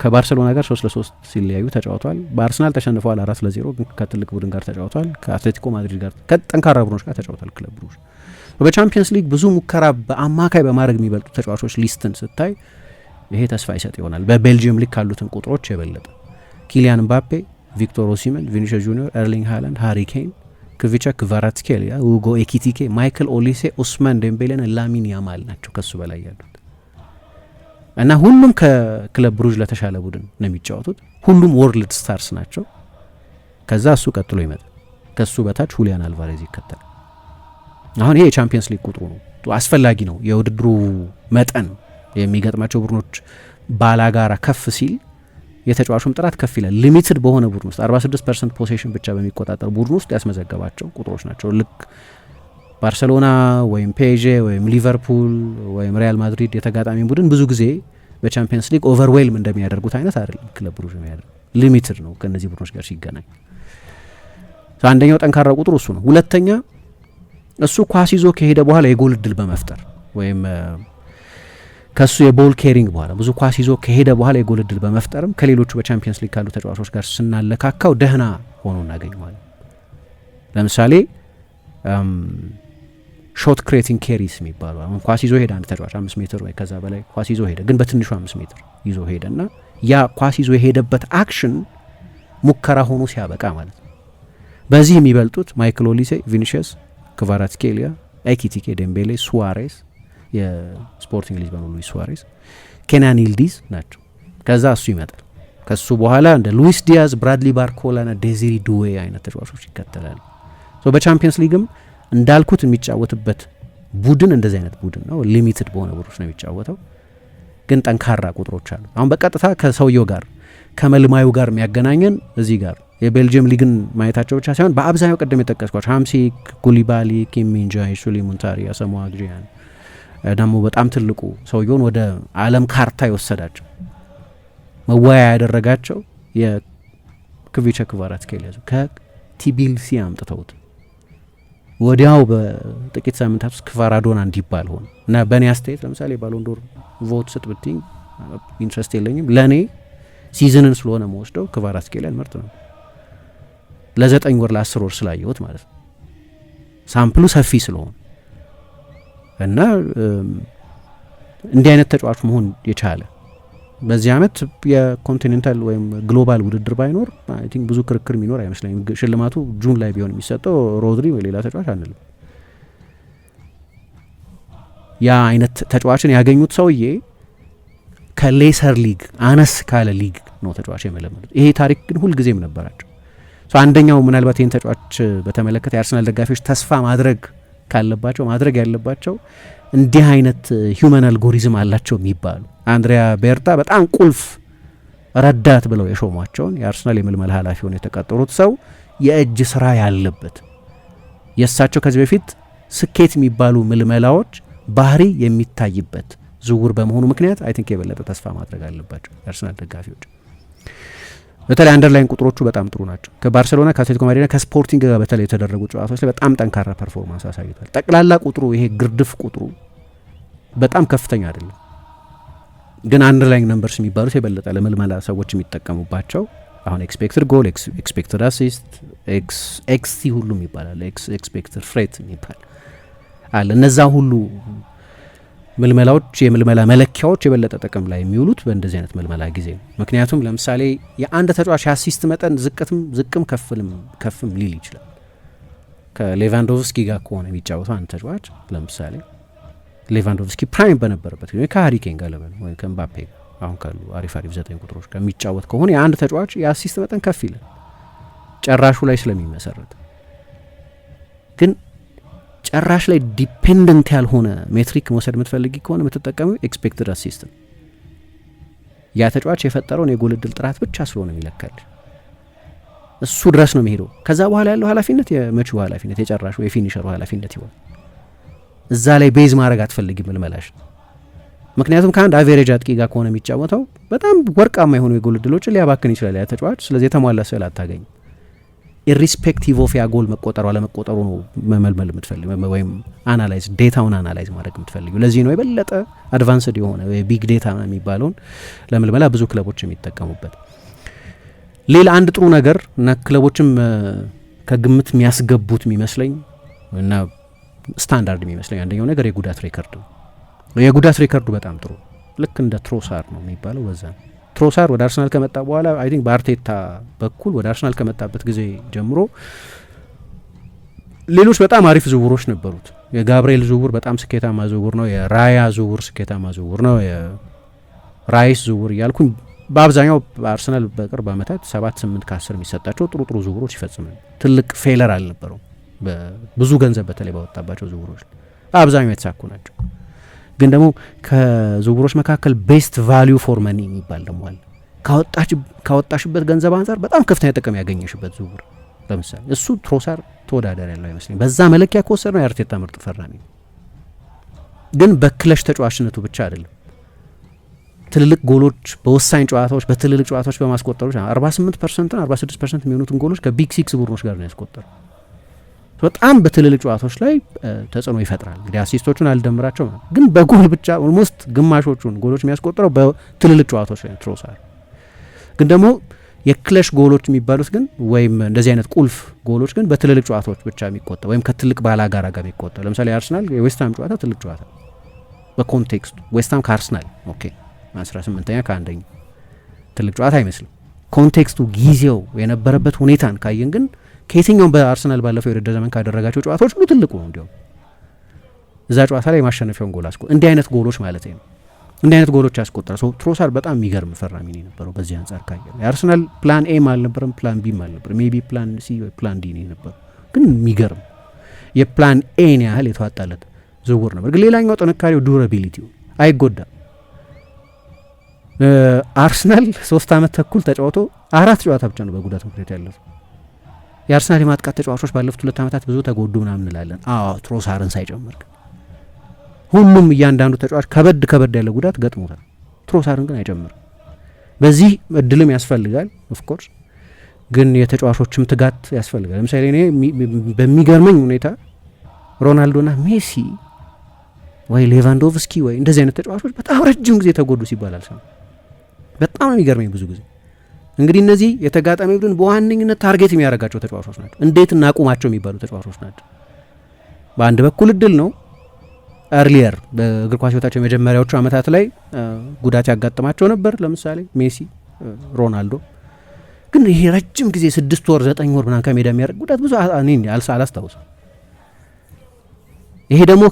ከባርሴሎና ጋር 3-3 ሲለያዩ ተጫውቷል። በአርሰናል ተሸንፈዋል 4-0፣ ግን ከትልቅ ቡድን ጋር ተጫውቷል። ከአትሌቲኮ ማድሪድ ጋር ከጠንካራ ቡድኖች ጋር ተጫውቷል። ክለብ ብሩዥ በቻምፒየንስ ሊግ ብዙ ሙከራ በአማካይ በማድረግ የሚበልጡ ተጫዋቾች ሊስትን ስታይ ይሄ ተስፋ ይሰጥ ይሆናል። በቤልጂየም ሊግ ካሉትን ቁጥሮች የበለጠ ኪሊያን ምባፔ፣ ቪክቶር ኦሲመን፣ ቪኒሲየስ ጁኒዮር፣ ኤርሊንግ ሃላንድ፣ ሃሪ ኬን፣ ክቪቻ ክቫራትስኬሊያ፣ ሁጎ ኤኪቲኬ፣ ማይክል ኦሊሴ፣ ኦስማን ዴምቤሌና ላሚን ያማል ናቸው ከሱ በላይ ያሉት እና ሁሉም ከክለብ ብሩዥ ለተሻለ ቡድን ነው የሚጫወቱት። ሁሉም ወርልድ ስታርስ ናቸው። ከዛ እሱ ቀጥሎ ይመጣል። ከሱ በታች ሁሊያን አልቫሬዝ ይከተላል። አሁን ይሄ የቻምፒየንስ ሊግ ቁጥሩ ነው፣ አስፈላጊ ነው። የውድድሩ መጠን የሚገጥማቸው ቡድኖች ባላጋራ ከፍ ሲል የተጫዋቹም ጥራት ከፍ ይላል። ሊሚትድ በሆነ ቡድን ውስጥ 46% ፖሴሽን ብቻ በሚቆጣጠር ቡድን ውስጥ ያስመዘገባቸው ቁጥሮች ናቸው። ልክ ባርሴሎና ወይም ፔዤ ወይም ሊቨርፑል ወይም ሪያል ማድሪድ የተጋጣሚ ቡድን ብዙ ጊዜ በቻምፒየንስ ሊግ ኦቨርዌልም እንደሚያደርጉት አይነት አይደለም። ክለብ ብሩዥ የሚያደርግ ሊሚትድ ነው ከእነዚህ ቡድኖች ጋር ሲገናኝ። አንደኛው ጠንካራ ቁጥሩ እሱ ነው። ሁለተኛ እሱ ኳስ ይዞ ከሄደ በኋላ የጎል እድል በመፍጠር ወይም ከሱ የቦል ኬሪንግ በኋላ ብዙ ኳስ ይዞ ከሄደ በኋላ የጎል እድል በመፍጠርም ከሌሎቹ በቻምፒየንስ ሊግ ካሉ ተጫዋቾች ጋር ስናለካካው ደህና ሆኖ እናገኘዋለን። ለምሳሌ ሾት ክሬቲንግ ኬሪስ የሚባሉ አሁን ኳስ ይዞ ሄደ አንድ ተጫዋች 5 ሜትር ወይ ከዛ በላይ ኳስ ይዞ ሄደ፣ ግን በትንሹ 5 ሜትር ይዞ ሄደ እና ያ ኳስ ይዞ የሄደበት አክሽን ሙከራ ሆኖ ሲያበቃ ማለት ነው። በዚህ የሚበልጡት ማይክል ኦሊሴ፣ ቪኒሲየስ፣ ክቫራትስኬሊያ፣ ኤኪቲኬ፣ ዴምቤሌ፣ ሱዋሬስ፣ የስፖርቲንግ ሊዝበኑ ሉዊስ ሱዋሬስ፣ ኬናን ይልዲዝ ናቸው። ከዛ እሱ ይመጣል። ከሱ በኋላ እንደ ሉዊስ ዲያዝ፣ ብራድሊ ባርኮላ ና ዴዚሪ ዱዌ አይነት ተጫዋቾች ይከተላሉ። በቻምፒየንስ ሊግም እንዳልኩት የሚጫወትበት ቡድን እንደዚህ አይነት ቡድን ነው። ሊሚትድ በሆነ ቡድኖች ነው የሚጫወተው፣ ግን ጠንካራ ቁጥሮች አሉ። አሁን በቀጥታ ከሰውየው ጋር ከመልማዩ ጋር የሚያገናኘን እዚህ ጋር የቤልጅየም ሊግን ማየታቸው ብቻ ሳይሆን በአብዛኛው ቀደም የጠቀስኳቸው ሀምሲክ፣ ኩሊባሊ፣ ኪም ሚንጃይ፣ ሱሊ ሙንታሪ፣ አሳሞah ግጂያን ደግሞ በጣም ትልቁ ሰውየውን ወደ ዓለም ካርታ የወሰዳቸው መወያ ያደረጋቸው የክቪቻ ክቫራትስኬሊያ ከቲቢልሲ አምጥተውት ወዲያው በጥቂት ሳምንታት ውስጥ ክቫራዶና እንዲባል ሆነ እና በእኔ አስተያየት ለምሳሌ ባሎንዶር ቮት ስጥ ብትኝ ኢንትረስት የለኝም። ለእኔ ሲዝንን ስለሆነ መወስደው ክቫራትስኬሊያን ምርጥ ነው። ለ9 ወር ለ10 ወር ስላየሁት ማለት ነው። ሳምፕሉ ሰፊ ስለሆነ እና እንዲህ አይነት ተጫዋች መሆን የቻለ በዚህ አመት የኮንቲኔንታል ወይም ግሎባል ውድድር ባይኖር አይ ቲንክ ብዙ ክርክር የሚኖር አይመስለኝም። ሽልማቱ ጁን ላይ ቢሆን የሚሰጠው ሮድሪ ወይ ሌላ ተጫዋች አንልም። ያ አይነት ተጫዋችን ያገኙት ሰውዬ ከሌሰር ሊግ አነስ ካለ ሊግ ነው ተጫዋች የመለመሉት። ይሄ ታሪክ ግን ሁልጊዜም ነበራቸው። አንደኛው ምናልባት ይህን ተጫዋች በተመለከተ የአርሰናል ደጋፊዎች ተስፋ ማድረግ ካለባቸው ማድረግ ያለባቸው እንዲህ አይነት ሂውመን አልጎሪዝም አላቸው የሚባሉ አንድሪያ ቤርታ በጣም ቁልፍ ረዳት ብለው የሾሟቸውን የአርሰናል የምልመላ ኃላፊ ሆነው የተቀጠሩት ሰው የእጅ ስራ ያለበት የእሳቸው ከዚህ በፊት ስኬት የሚባሉ ምልመላዎች ባህሪ የሚታይበት ዝውውር በመሆኑ ምክንያት አይ ቲንክ የበለጠ ተስፋ ማድረግ አለባቸው የአርሰናል ደጋፊዎች። በተለይ አንደርላይን ቁጥሮቹ በጣም ጥሩ ናቸው። ከባርሴሎና ከአትሌቲኮ ማድሪድ ከስፖርቲንግ ጋር በተለይ የተደረጉ ጨዋታዎች ላይ በጣም ጠንካራ ፐርፎርማንስ አሳይቷል። ጠቅላላ ቁጥሩ ይሄ ግርድፍ ቁጥሩ በጣም ከፍተኛ አይደለም፣ ግን አንደርላይን ነምበርስ የሚባሉት የበለጠ ለምልመላ ሰዎች የሚጠቀሙባቸው አሁን ኤክስፔክትድ ጎል፣ ኤክስፔክትድ አሲስት፣ ኤክስቲ ሁሉም ይባላል፣ ኤክስፔክትድ ፍሬት የሚባል አለ። እነዛ ሁሉ ምልመላዎች የምልመላ መለኪያዎች የበለጠ ጥቅም ላይ የሚውሉት በእንደዚህ አይነት ምልመላ ጊዜ ነው። ምክንያቱም ለምሳሌ የአንድ ተጫዋች የአሲስት መጠን ዝቅም ከፍም ሊል ይችላል። ከሌቫንዶቭስኪ ጋር ከሆነ የሚጫወተው አንድ ተጫዋች ለምሳሌ ሌቫንዶቭስኪ ፕራይም በነበረበት ጊዜ ከሃሪኬን ጋር ወይ ከኤምባፔ አሁን ካሉ አሪፍ 9 ቁጥሮች ጋር የሚጫወት ከሆነ የአንድ ተጫዋች የአሲስት መጠን ከፍ ይላል ጨራሹ ላይ ስለሚመሰረት። ግን ጨራሽ ላይ ዲፔንደንት ያልሆነ ሜትሪክ መውሰድ የምትፈልጊ ከሆነ የምትጠቀመው ኤክስፔክትድ አሲስት ያ ተጫዋች የፈጠረውን የጎል እድል ጥራት ብቻ ስለሆነ ይለካል። እሱ ድረስ ነው የሚሄደው። ከዛ በኋላ ያለው ኃላፊነት የመቺው ኃላፊነት የጨራሹ የፊኒሸሩ ኃላፊነት ይሆን። እዛ ላይ ቤዝ ማድረግ አትፈልጊም መልመላሽ። ምክንያቱም ከአንድ አቬሬጅ አጥቂ ጋር ከሆነ የሚጫወተው በጣም ወርቃማ የሆኑ የጎል እድሎችን ሊያባክን ይችላል ያ ተጫዋች። ስለዚህ የተሟላ ስዕል አታገኝም። ኢሪስፔክቲቭ ኦፍ ያ ጎል መቆጠሩ አለመቆጠሩ ነው መመልመል የምትፈልግ ወይም አናላይዝ ዴታውን አናላይዝ ማድረግ የምትፈልግ። ለዚህ ነው የበለጠ አድቫንስድ የሆነ ቢግ ዴታ የሚባለውን ለምልመላ ብዙ ክለቦች የሚጠቀሙበት። ሌላ አንድ ጥሩ ነገር እና ክለቦችም ከግምት የሚያስገቡት የሚመስለኝ እና ስታንዳርድ የሚመስለኝ አንደኛው ነገር የጉዳት ሬከርድ ነው። የጉዳት ሬከርዱ በጣም ጥሩ ልክ እንደ ትሮሳር ነው የሚባለው። በዛ ነው ትሮሳር ወደ አርሰናል ከመጣ በኋላ አይ ቲንክ በአርቴታ በኩል ወደ አርሰናል ከመጣበት ጊዜ ጀምሮ ሌሎች በጣም አሪፍ ዝውውሮች ነበሩት። የጋብርኤል ዝውውር በጣም ስኬታማ ዝውውር ነው። የራያ ዝውውር ስኬታማ ዝውውር ነው። የራይስ ዝውውር እያልኩኝ በአብዛኛው አርሰናል በቅርብ ዓመታት 7-8 ከ10 የሚሰጣቸው ጥሩ ጥሩ ዝውውሮች ይፈጽማል። ትልቅ ፌለር አልነበረው። ብዙ ገንዘብ በተለይ ባወጣባቸው ዝውውሮች አብዛኛው የተሳኩ ናቸው። ግን ደግሞ ከዝውውሮች መካከል ቤስት ቫሊዩ ፎር መኒ የሚባል ደግሞ አለ። ካወጣሽበት ገንዘብ አንጻር በጣም ከፍተኛ ጥቅም ያገኘሽበት ዝውውር ለምሳሌ እሱ ትሮሳር ተወዳዳሪ ያለው አይመስለኝ። በዛ መለኪያ ከወሰድ ነው የአርቴታ ምርጥ ፈራሚ ነው። ግን በክለሽ ተጫዋችነቱ ብቻ አይደለም። ትልልቅ ጎሎች በወሳኝ ጨዋታዎች በትልልቅ ጨዋታዎች በማስቆጠሮች 48% 46% የሚሆኑትን ጎሎች ከቢግ ሲክስ ቡድኖች ጋር ነው ያስቆጠረው። በጣም በትልልቅ ጨዋታዎች ላይ ተጽዕኖ ይፈጥራል። እንግዲህ አሲስቶቹን አልደምራቸው ግን በጎል ብቻ ኦልሞስት ግማሾቹን ጎሎች የሚያስቆጥረው በትልልቅ ጨዋታዎች ላይ ትሮሳር። ግን ደግሞ የክለሽ ጎሎች የሚባሉት ግን ወይም እንደዚህ አይነት ቁልፍ ጎሎች ግን በትልልቅ ጨዋታዎች ብቻ የሚቆጠር ወይም ከትልቅ ባላጋራ ጋር የሚቆጠር። ለምሳሌ አርሰናል የዌስትሃም ጨዋታ ትልቅ ጨዋታ በኮንቴክስቱ ዌስትሃም ከአርሰናል ኦኬ 18ኛ ከአንደኛ ትልቅ ጨዋታ አይመስልም። ኮንቴክስቱ ጊዜው የነበረበት ሁኔታን ካየን ግን ከየትኛውም በአርሰናል ባለፈው የውድድር ዘመን ካደረጋቸው ጨዋታዎች ሁሉ ትልቁ ነው። እንዲያውም እዛ ጨዋታ ላይ የማሸነፊያውን ጎል እንዲህ አይነት ጎሎች ማለት ነው እንዲህ አይነት ጎሎች ያስቆጠረ ሰው ትሮሳር በጣም የሚገርም ፈራሚ ነው የነበረው። በዚህ አንጻር ካየን የአርሰናል ፕላን ኤም አልነበረም፣ ፕላን ቢም አልነበረም፣ ሜቢ ፕላን ሲ ወይ ፕላን ዲ ነው የነበረው። ግን የሚገርም የፕላን ኤን ያህል የተዋጣለት ዝውውር ነበር። ግን ሌላኛው ጥንካሬው ዱራቢሊቲው አይጎዳም። አርሰናል 3 ዓመት ተኩል ተጫውቶ 4 ጨዋታ ብቻ ነው በጉዳት ምክንያት ያለፈው። የአርሰናል የማጥቃት ተጫዋቾች ባለፉት 2 ዓመታት ብዙ ተጎዱ ምናምን እንላለን። ትሮሳርን ሳይጨምር ሁሉም እያንዳንዱ ተጫዋች ከበድ ያለ ጉዳት ገጥሞታል። ትሮሳርን ግን አይጨምርም። በዚህ እድልም ያስፈልጋል ኦፍኮርስ፣ ግን የተጫዋቾችም ትጋት ያስፈልጋል። ለምሳሌ እኔ በሚገርመኝ ሁኔታ ሮናልዶና ሜሲ ወይ ሌቫንዶቭስኪ ወይ እንደዚህ አይነት ተጫዋቾች በጣም ረጅም ጊዜ ተጎዱ ሲባል አልሰማም። በጣም የሚገርመኝ ብዙ ጊዜ እንግዲህ እነዚህ የተጋጣሚ ቡድን በዋነኝነት ታርጌት የሚያደርጋቸው ተጫዋቾች ናቸው። እንዴት እናቁማቸው የሚባሉ ተጫዋቾች ናቸው። በአንድ በኩል እድል ነው። አርሊየር በእግር ኳስ ሕይወታቸው የመጀመሪያዎቹ ዓመታት ላይ ጉዳት ያጋጥማቸው ነበር። ለምሳሌ ሜሲ፣ ሮናልዶ። ግን ይሄ ረጅም ጊዜ 6 ወር 9 ወር ምናምን ከሜዳ የሚያደርግ ጉዳት ብዙ አላስታውስም። ይሄ ደግሞ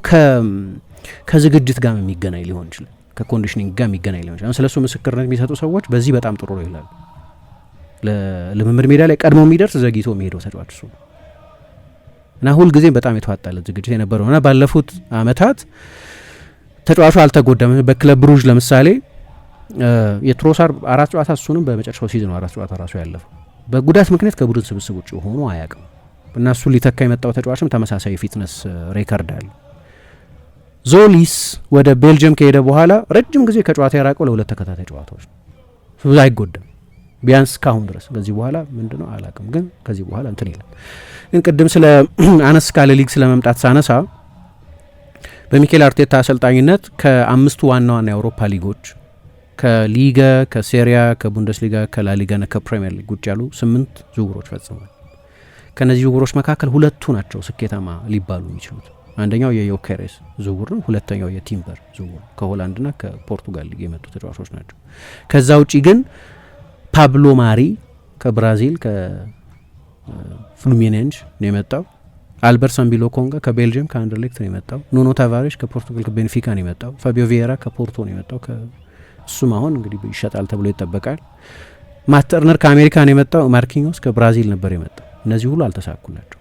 ከዝግጅት ጋር የሚገናኝ ሊሆን ይችላል፣ ከኮንዲሽኒንግ ጋር የሚገናኝ ሊሆን ይችላል። ስለሱ ምስክርነት የሚሰጡ ሰዎች በዚህ በጣም ጥሩ ነው ይላሉ። ለልምምድ ሜዳ ላይ ቀድሞ የሚደርስ ዘግይቶ የሚሄደው ተጫዋች እሱ እና ሁልጊዜም በጣም የተዋጣለት ዝግጅት የነበረው እና ባለፉት አመታት ተጫዋቹ አልተጎዳም። በክለብ ብሩዥ ለምሳሌ የትሮሳር 4 ጨዋታ እሱንም በመጨረሻው ሲዝን 4 ጨዋታ ራሱ ያለፈው በጉዳት ምክንያት ከቡድን ስብስብ ውጭ ሆኖ አያውቅም እና እሱ ሊተካ የመጣው ተጫዋችም ተመሳሳይ የፊትነስ ሬከርድ አለ። ዞሊስ ወደ ቤልጅየም ከሄደ በኋላ ረጅም ጊዜ ከጨዋታ የራቀው ለ2 ተከታታይ ጨዋታዎች ብዙ አይጎዳም ቢያንስ ካሁን ድረስ። ከዚህ በኋላ ምንድነው አላውቅም፣ ግን ከዚህ በኋላ እንትን ይላል። ግን ቅድም ስለ አነስ ካለ ሊግ ስለ መምጣት ሳነሳ በሚኬል አርቴታ አሰልጣኝነት ከ5ቱ ዋና ዋና የአውሮፓ ሊጎች ከሊጋ፣ ከሴሪያ፣ ከቡንደስሊጋ፣ ከላሊጋና ከፕሪሚየር ሊግ ውጭ ያሉ 8 ዝውውሮች ፈጽሟል። ከነዚህ ዝውውሮች መካከል 2ቱ ናቸው ስኬታማ ሊባሉ የሚችሉት። አንደኛው የዮኬሬስ ዝውውር ነው፣ ሁለተኛው የቲምበር ዝውውር ከሆላንድና ከፖርቱጋል ሊግ የመጡ ተጫዋቾች ናቸው። ከዛ ውጪ ግን ፓብሎ ማሪ ከብራዚል ከፍሉሚኔንስ ነው የመጣው። አልበርት ሳምቢሎ ኮንጋ ከቤልጅየም ከአንደርሌክት ነው የመጣው። ኑኖ ታቫሬሽ ከፖርቱጋል ከቤንፊካ ነው የመጣው። ፋቢዮ ቪዬራ ከፖርቶ ነው የመጣው። እሱም አሁን እንግዲህ ይሸጣል ተብሎ ይጠበቃል። ማት ተርነር ከአሜሪካ ነው የመጣው። ማርኪኞስ ከብራዚል ነበር የመጣው። እነዚህ ሁሉ አልተሳኩላቸው።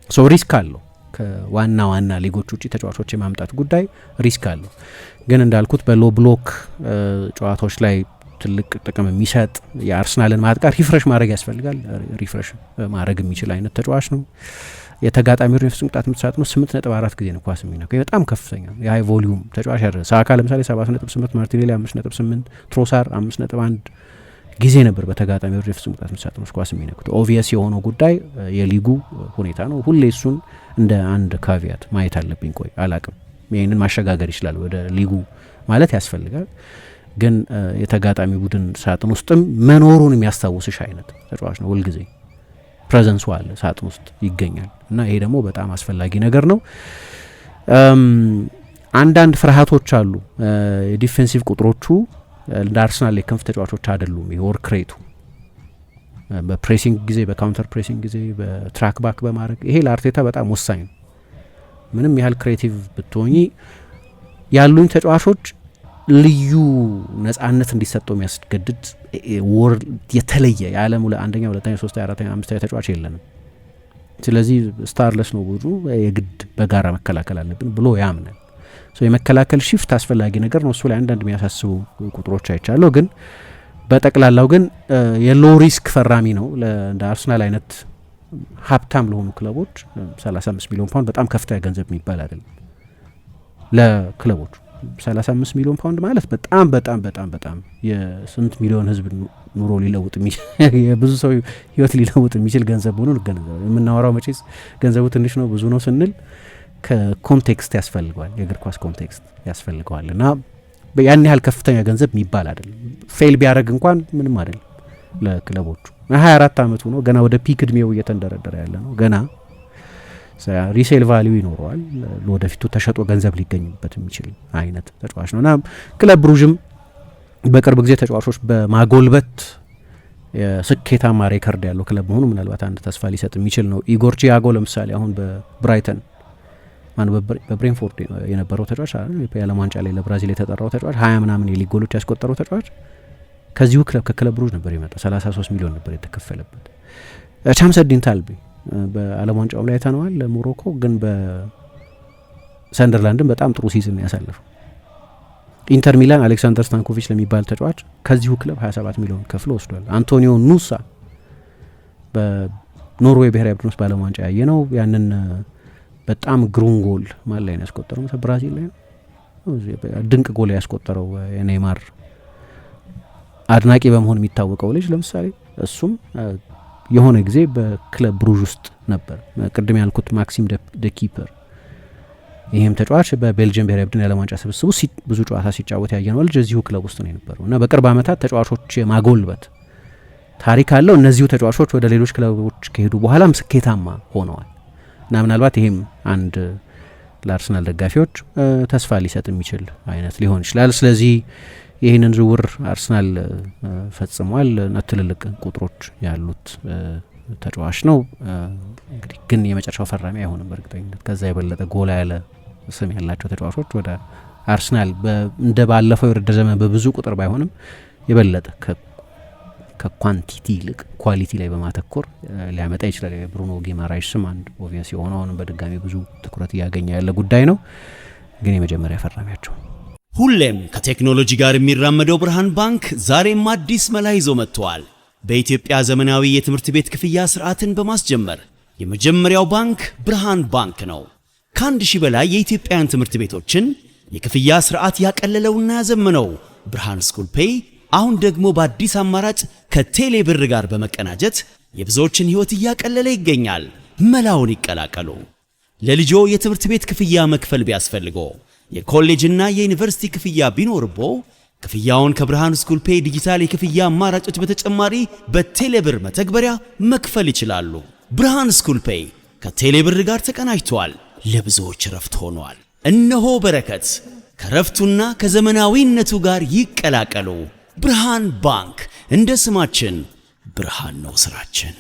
ሶ ሪስክ አለው። ከዋና ዋና ሊጎች ውጭ ተጫዋቾች የማምጣት ጉዳይ ሪስክ አለው። ግን እንዳልኩት በሎ ብሎክ ጨዋታዎች ላይ ትልቅ ጥቅም የሚሰጥ የአርሰናልን ማጥቃት ሪፍሬሽ ማድረግ ያስፈልጋል። ሪፍሬሽ ማድረግ የሚችል አይነት ተጫዋች ነው። የተጋጣሚውን የፍጹም ቅጣት ምት ሳጥን 8.4 ጊዜ ነው ኳስ የሚነካው። በጣም ከፍተኛ ነው። የሃይ ቮሊዩም ተጫዋች አይደለም። ሳካ ለምሳሌ 7.8፣ ማርቲኔሊ 5.8፣ ትሮሳር 5.1 ጊዜ ነበር በተጋጣሚው የፍጹም ቅጣት ምት ሳጥን ኳስ የሚነኩት። ኦቪየስ የሆነው ጉዳይ የሊጉ ሁኔታ ነው። ሁሌ እሱን እንደ አንድ ካቪያት ማየት አለብኝ። ቆይ አላቅም ይህንን ማሸጋገር ይችላል ወደ ሊጉ ማለት ያስፈልጋል። ግን የተጋጣሚ ቡድን ሳጥን ውስጥም መኖሩን የሚያስታውስሽ አይነት ተጫዋች ነው። ሁልጊዜ ፕሬዘንሱ አለ ሳጥን ውስጥ ይገኛል እና ይሄ ደግሞ በጣም አስፈላጊ ነገር ነው። አንዳንድ ፍርሃቶች አሉ። የዲፌንሲቭ ቁጥሮቹ እንደ አርሰናል የክንፍ ተጫዋቾች አይደሉም። የወርክ ሬቱ በፕሬሲንግ ጊዜ፣ በካውንተር ፕሬሲንግ ጊዜ፣ በትራክ ባክ በማድረግ ይሄ ለአርቴታ በጣም ወሳኝ ነው። ምንም ያህል ክሬቲቭ ብትሆኚ ያሉኝ ተጫዋቾች ልዩ ነጻነት እንዲሰጠው የሚያስገድድ የተለየ የዓለም አንደኛ፣ ሁለተኛ፣ ሶስተኛ፣ አራተኛ፣ አምስተኛ ተጫዋች የለንም። ስለዚህ ስታርለስ ነው ቡድኑ፣ የግድ በጋራ መከላከል አለብን ብሎ ያምናል። የመከላከል ሽፍት አስፈላጊ ነገር ነው። እሱ ላይ አንዳንድ የሚያሳስቡ ቁጥሮች አይቻለሁ። ግን በጠቅላላው ግን የሎ ሪስክ ፈራሚ ነው። እንደ አርሰናል አይነት ሀብታም ለሆኑ ክለቦች 35 ሚሊዮን ፓውንድ በጣም ከፍተኛ ገንዘብ የሚባል አይደለም። ለክለቦቹ 35 ሚሊዮን ፓውንድ ማለት በጣም በጣም በጣም በጣም የስንት ሚሊዮን ሕዝብ ኑሮ ሊለውጥ የብዙ ሰው ሕይወት ሊለውጥ የሚችል ገንዘብ መሆኑን እንገነዘባለን። የምናወራው መቼስ ገንዘቡ ትንሽ ነው ብዙ ነው ስንል ከኮንቴክስት ያስፈልገዋል፣ የእግር ኳስ ኮንቴክስት ያስፈልገዋል እና ያን ያህል ከፍተኛ ገንዘብ የሚባል አይደለም። ፌል ቢያደርግ እንኳን ምንም አይደለም ለክለቦቹ። 24 ዓመቱ ነው ገና፣ ወደ ፒክ እድሜው እየተንደረደረ ያለ ነው ገና። ሪሴል ቫሊዩ ይኖረዋል፣ ለወደፊቱ ተሸጦ ገንዘብ ሊገኝበት የሚችል አይነት ተጫዋች ነው እና ክለብ ብሩዥም በቅርብ ጊዜ ተጫዋቾች በማጎልበት ስኬታማ ሬከርድ ያለው ክለብ መሆኑ ምናልባት አንድ ተስፋ ሊሰጥ የሚችል ነው። ኢጎር ቲያጎ ለምሳሌ አሁን በብራይተን በብሬንፎርድ የነበረው ተጫዋች የዓለም ዋንጫ ላይ ለብራዚል የተጠራው ተጫዋች 20 ምናምን የሊግ ጎሎች ያስቆጠረው ተጫዋች ከዚሁ ክለብ ከክለብ ብሩዥ ነበር የመጣው። 33 ሚሊዮን ነበር የተከፈለበት። ቻምሰዲን ታልቢ በዓለም ዋንጫውም ላይ አይተነዋል ለሞሮኮ፣ ግን በሰንደርላንድም በጣም ጥሩ ሲዝን ያሳለፈው። ኢንተር ሚላን አሌክሳንደር ስታንኮቪች ለሚባል ተጫዋች ከዚሁ ክለብ 27 ሚሊዮን ከፍሎ ወስዷል። አንቶኒዮ ኑሳ በኖርዌይ ብሔራዊ ቡድን ውስጥ በዓለም ዋንጫ ያየ ነው። ያንን በጣም ግሩም ጎል ማን ላይ ነው ያስቆጠረው? ብራዚል ላይ ነው። ድንቅ ጎል ያስቆጠረው የኔይማር አድናቂ በመሆን የሚታወቀው ልጅ ለምሳሌ እሱም የሆነ ጊዜ በክለብ ብሩዥ ውስጥ ነበር። ቅድም ያልኩት ማክሲም ደኪፐር፣ ይህም ተጫዋች በቤልጅየም ብሔራዊ ቡድን የዓለም ዋንጫ ስብስቡ ብዙ ጨዋታ ሲጫወት ያየነው ልጅ እዚሁ ክለብ ውስጥ ነው የነበረው እና በቅርብ ዓመታት ተጫዋቾች የማጎልበት ታሪክ አለው። እነዚሁ ተጫዋቾች ወደ ሌሎች ክለቦች ከሄዱ በኋላም ስኬታማ ሆነዋል እና ምናልባት ይሄም አንድ ለአርሰናል ደጋፊዎች ተስፋ ሊሰጥ የሚችል አይነት ሊሆን ይችላል። ስለዚህ ይህንን ዝውውር አርሰናል ፈጽሟል እና ትልልቅ ቁጥሮች ያሉት ተጫዋች ነው። እንግዲህ ግን የመጨረሻው ፈራሚ አይሆንም በእርግጠኝነት። ከዛ የበለጠ ጎላ ያለ ስም ያላቸው ተጫዋቾች ወደ አርሰናል እንደ ባለፈው የውድድር ዘመን በብዙ ቁጥር ባይሆንም የበለጠ ከኳንቲቲ ይልቅ ኳሊቲ ላይ በማተኮር ሊያመጣ ይችላል። የብሩኖ ጊማራይሽ ስም አንድ ኦቪየስ የሆነው አሁንም በድጋሚ ብዙ ትኩረት እያገኘ ያለ ጉዳይ ነው። ግን የመጀመሪያ ፈራሚያቸው ሁሌም ከቴክኖሎጂ ጋር የሚራመደው ብርሃን ባንክ ዛሬም አዲስ መላ ይዞ መጥቷል። በኢትዮጵያ ዘመናዊ የትምህርት ቤት ክፍያ ስርዓትን በማስጀመር የመጀመሪያው ባንክ ብርሃን ባንክ ነው። ከ1000 በላይ የኢትዮጵያውያን ትምህርት ቤቶችን የክፍያ ስርዓት ያቀለለውና ያዘመነው ብርሃን ስኩል ፔይ አሁን ደግሞ በአዲስ አማራጭ ከቴሌ ብር ጋር በመቀናጀት የብዙዎችን ሕይወት እያቀለለ ይገኛል። መላውን ይቀላቀሉ። ለልጆ የትምህርት ቤት ክፍያ መክፈል ቢያስፈልጎ፣ የኮሌጅና የዩኒቨርሲቲ ክፍያ ቢኖርቦ ክፍያውን ከብርሃን ስኩል ፔይ ዲጂታል የክፍያ አማራጮች በተጨማሪ በቴሌ ብር መተግበሪያ መክፈል ይችላሉ። ብርሃን ስኩል ፔይ ከቴሌ ብር ጋር ተቀናጅቷል። ለብዙዎች ረፍት ሆኗል። እነሆ በረከት ከረፍቱና ከዘመናዊነቱ ጋር ይቀላቀሉ። ብርሃን ባንክ እንደ ስማችን ብርሃን ነው ስራችን።